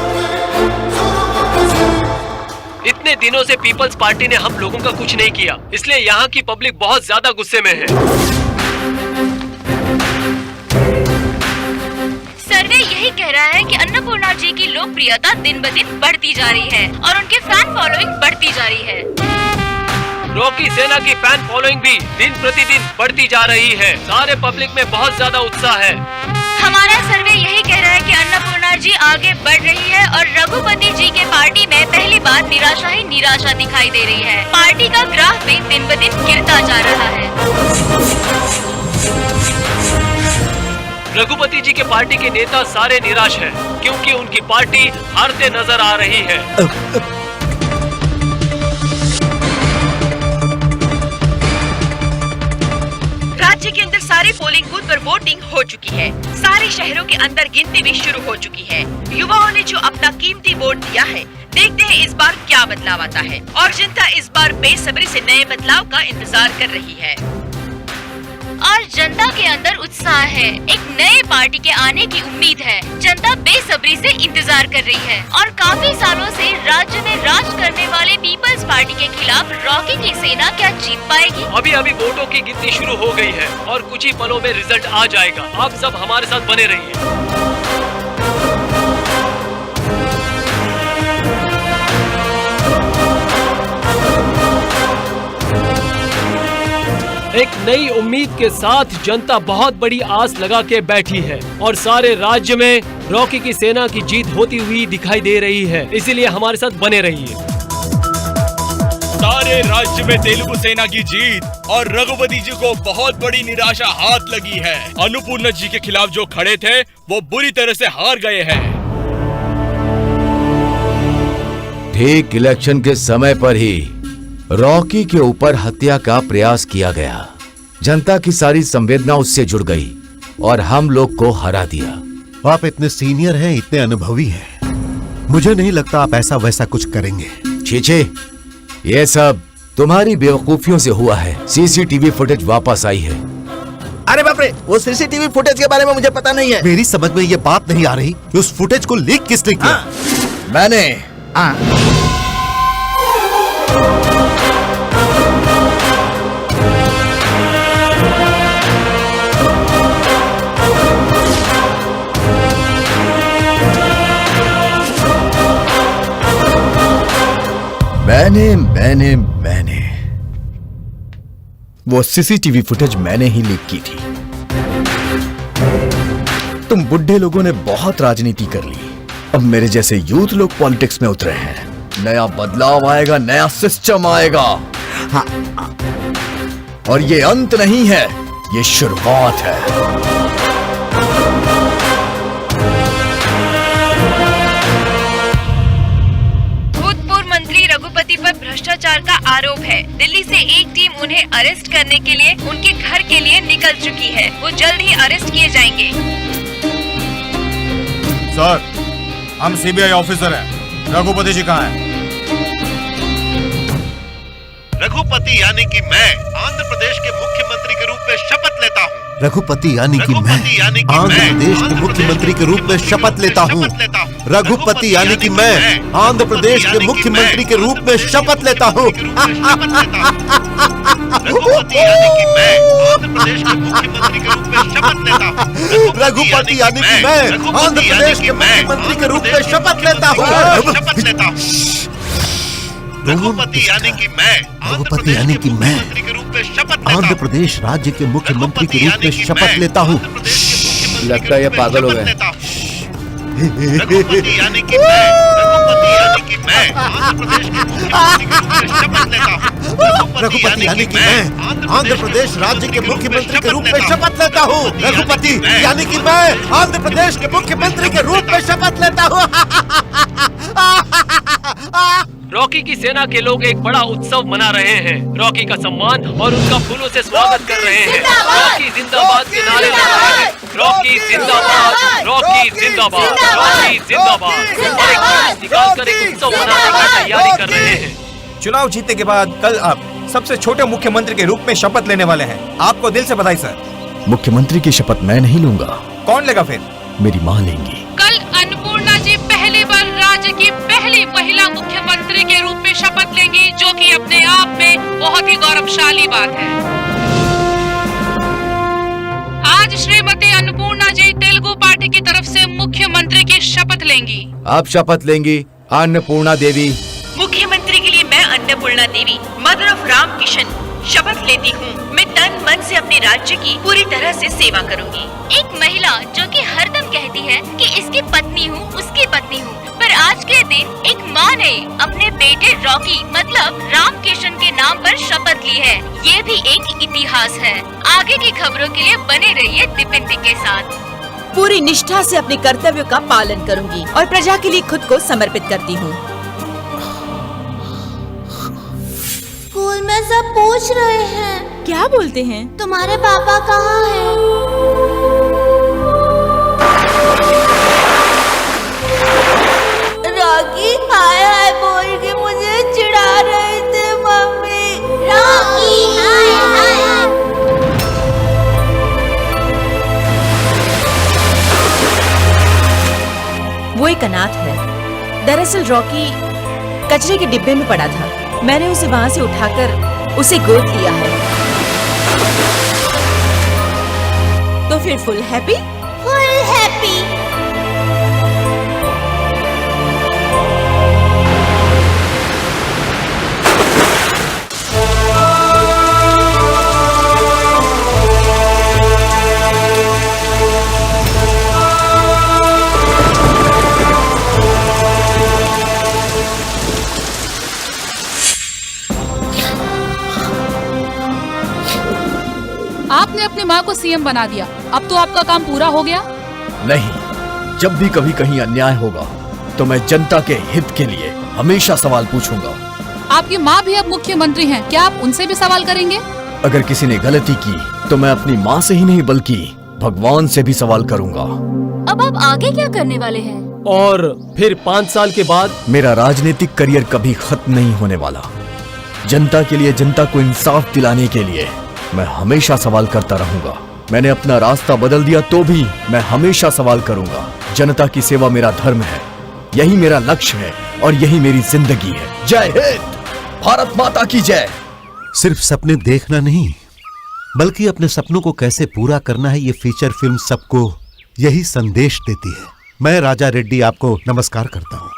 इतने दिनों से पीपल्स पार्टी ने हम लोगों का कुछ नहीं किया, इसलिए यहाँ की पब्लिक बहुत ज्यादा गुस्से में है। सर्वे यही कह रहा है कि अन्नपूर्णा जी की लोकप्रियता दिन ब दिन बढ़ती जा रही है और उनके फैन फॉलोइंग बढ़ती जा रही है। रॉकी सेना की फैन फॉलोइंग भी दिन प्रतिदिन बढ़ती जा रही है। सारे पब्लिक में बहुत ज्यादा उत्साह है। हमारा सर्वे यही कह रहा है कि अन्नपूर्णा जी आगे बढ़ रही है और रघुपति जी के पार्टी में पहली बार निराशा ही निराशा दिखाई दे रही है। पार्टी का ग्राफ भी दिन ब दिन गिरता जा रहा है। रघुपति जी के पार्टी के नेता सारे निराश हैं, क्योंकि उनकी पार्टी हारते नजर आ रही है। राज्य के अंदर सारे सारे पोलिंग बूथ पर वोटिंग हो चुकी है। सारे शहरों के अंदर गिनती भी शुरू हो चुकी है। युवाओं ने जो अपना कीमती वोट दिया है, देखते हैं इस बार क्या बदलाव आता है। और जनता इस बार बेसब्री से नए बदलाव का इंतजार कर रही है। और जनता के अंदर उत्साह है, एक नए पार्टी के आने की उम्मीद है। जनता बेसब्री से इंतजार कर रही है और काफी सालों से राज्य में राज करने वाले पीपल्स पार्टी के खिलाफ रॉकी की सेना क्या जीत पाएगी? अभी अभी वोटों की गिनती शुरू हो गई है और कुछ ही पलों में रिजल्ट आ जाएगा। आप सब हमारे साथ बने रहिए। एक नई उम्मीद के साथ जनता बहुत बड़ी आस लगा के बैठी है और सारे राज्य में रॉकी की सेना की जीत होती हुई दिखाई दे रही है। इसीलिए हमारे साथ बने रहिए। सारे राज्य में तेलुगु सेना की जीत और रघुपति जी को बहुत बड़ी निराशा हाथ लगी है। अन्नपूर्णा जी के खिलाफ जो खड़े थे वो बुरी तरह से हार गए हैं। ठीक इलेक्शन के समय पर ही रॉकी के ऊपर हत्या का प्रयास किया गया। जनता की सारी संवेदना उससे जुड़ गई और हम लोग को हरा दिया। आप इतने सीनियर हैं, इतने अनुभवी हैं, मुझे नहीं लगता आप ऐसा वैसा कुछ करेंगे। छीछे, ये सब तुम्हारी बेवकूफियों से हुआ है। सीसीटीवी फुटेज वापस आई है। अरे बाप रे, वो सीसीटीवी फुटेज के बारे में मुझे पता नहीं है। मेरी समझ में ये बात नहीं आ रही कि उस फुटेज को लीक किसने किया। मैंने। मैंने वो सीसीटीवी फुटेज मैंने ही लीक की थी। तुम बुढ़े लोगों ने बहुत राजनीति कर ली, अब मेरे जैसे यूथ लोग पॉलिटिक्स में उतरे हैं। नया बदलाव आएगा, नया सिस्टम आएगा। हाँ। और ये अंत नहीं है, ये शुरुआत है। रघुपति पर भ्रष्टाचार का आरोप है। दिल्ली से एक टीम उन्हें अरेस्ट करने के लिए उनके घर के लिए निकल चुकी है। वो जल्द ही अरेस्ट किए जाएंगे। सर, हम सीबीआई ऑफिसर हैं। रघुपति जी कहाँ हैं? रघुपति यानी कि मैं आंध्र प्रदेश के मुख्यमंत्री के रूप में शपथ लेता हूँ। रघुपति यानी कि मैं आंध्र प्रदेश के मुख्यमंत्री के रूप में शपथ लेता हूँ। रघुपति यानी कि मैं आंध्र प्रदेश के मुख्यमंत्री के रूप में शपथ लेता हूँ। रघुपति यानी कि मैं आंध्र प्रदेश के मुख्यमंत्री के रूप में शपथ लेता हूँ। रघुपति यानी कि मैं आंध्र प्रदेश के मुख्यमंत्री के रूप में शपथ लेता हूँ। रघुपति यानी कि मैं आंध्र प्रदेश राज्य के मुख्यमंत्री के रूप में शपथ लेता हूँ। लगता है ये पागल हो गए। रघुपति यानी कि मैं आंध्र प्रदेश के मुख्यमंत्री के रूप में शपथ लेता हूँ। रघुपति यानी कि मैं आंध्र प्रदेश राज्य के मुख्यमंत्री के रूप में शपथ लेता हूँ। रघुपति यानी कि मैं आंध्र प्रदेश के मुख्यमंत्री के रूप में शपथ लेता हूँ। रॉकी की सेना के लोग एक बड़ा उत्सव मना रहे हैं। रॉकी का सम्मान और उनका फूलों से स्वागत कर रहे हैं। रॉकी जिंदाबाद के नारे लगा रहे हैं। रॉकी जिंदाबाद, रॉकी जिंदाबाद, रॉकी जिंदाबाद। और एक जुलूस निकालकर एक उत्सव मनाने की तैयारी कर रहे हैं। चुनाव जीतने के बाद कल आप सबसे छोटे मुख्यमंत्री के रूप में शपथ लेने वाले हैं। आपको दिल से बधाई सर। मुख्यमंत्री की शपथ मैं नहीं लूंगा। कौन लेगा फिर? मेरी माँ लेंगी। कल अन्नपूर्णा जी पहली बार राज्य की पहली महिला मुख्यमंत्री के रूप में शपथ लेंगी, जो कि अपने आप में बहुत ही गौरवशाली बात है। आज श्रीमती अन्नपूर्णा जी तेलुगु पार्टी की तरफ से मुख्यमंत्री की शपथ लेंगी। आप शपथ लेंगी अन्नपूर्णा देवी। मुख्यमंत्री के लिए मैं अन्नपूर्णा देवी, मदर ऑफ राम किशन, शपथ लेती हूँ। मैं तन मन से अपने राज्य की पूरी तरह से सेवा करूँगी। एक महिला जो कि हरदम कहती है कि इसकी पत्नी हूँ, उसकी पत्नी हूँ, पर आज के दिन एक माँ ने अपने बेटे रॉकी मतलब राम किशन के नाम पर शपथ ली है। ये भी एक इतिहास है। आगे की खबरों के लिए बने रहिए दीपिंदी के साथ। पूरी निष्ठा से अपने कर्तव्यों का पालन करूंगी और प्रजा के लिए खुद को समर्पित करती हूँ। स्कूल में सब पूछ रहे हैं क्या बोलते हैं? तुम्हारे पापा कहाँ हैं? रॉकी हाय हाय बोल के मुझे चिढ़ा रहे थे मम्मी। रॉकी हाय हाय। वो एक अनाथ है। दरअसल रॉकी कचरे के डिब्बे में पड़ा था। मैंने उसे वहां से उठाकर उसे गोद लिया है। तो फिर फुल हैप्पी? Full happy. आपने अपनी माँ को सीएम बना दिया, अब तो आपका काम पूरा हो गया? नहीं, जब भी कभी कहीं अन्याय होगा तो मैं जनता के हित के लिए हमेशा सवाल पूछूंगा। आपकी माँ भी अब मुख्यमंत्री हैं, क्या आप उनसे भी सवाल करेंगे? अगर किसी ने गलती की तो मैं अपनी माँ से ही नहीं बल्कि भगवान से भी सवाल करूंगा। अब आप आगे क्या करने वाले हैं? और फिर 5 साल के बाद मेरा राजनीतिक करियर कभी खत्म नहीं होने वाला। जनता के लिए, जनता को इंसाफ दिलाने के लिए मैं हमेशा सवाल करता रहूंगा। मैंने अपना रास्ता बदल दिया तो भी मैं हमेशा सवाल करूंगा। जनता की सेवा मेरा धर्म है, यही मेरा लक्ष्य है और यही मेरी जिंदगी है। जय हिंद, भारत माता की जय। सिर्फ सपने देखना नहीं, बल्कि अपने सपनों को कैसे पूरा करना है, ये फीचर फिल्म सबको यही संदेश देती है। मैं राजा रेड्डी आपको नमस्कार करता हूँ।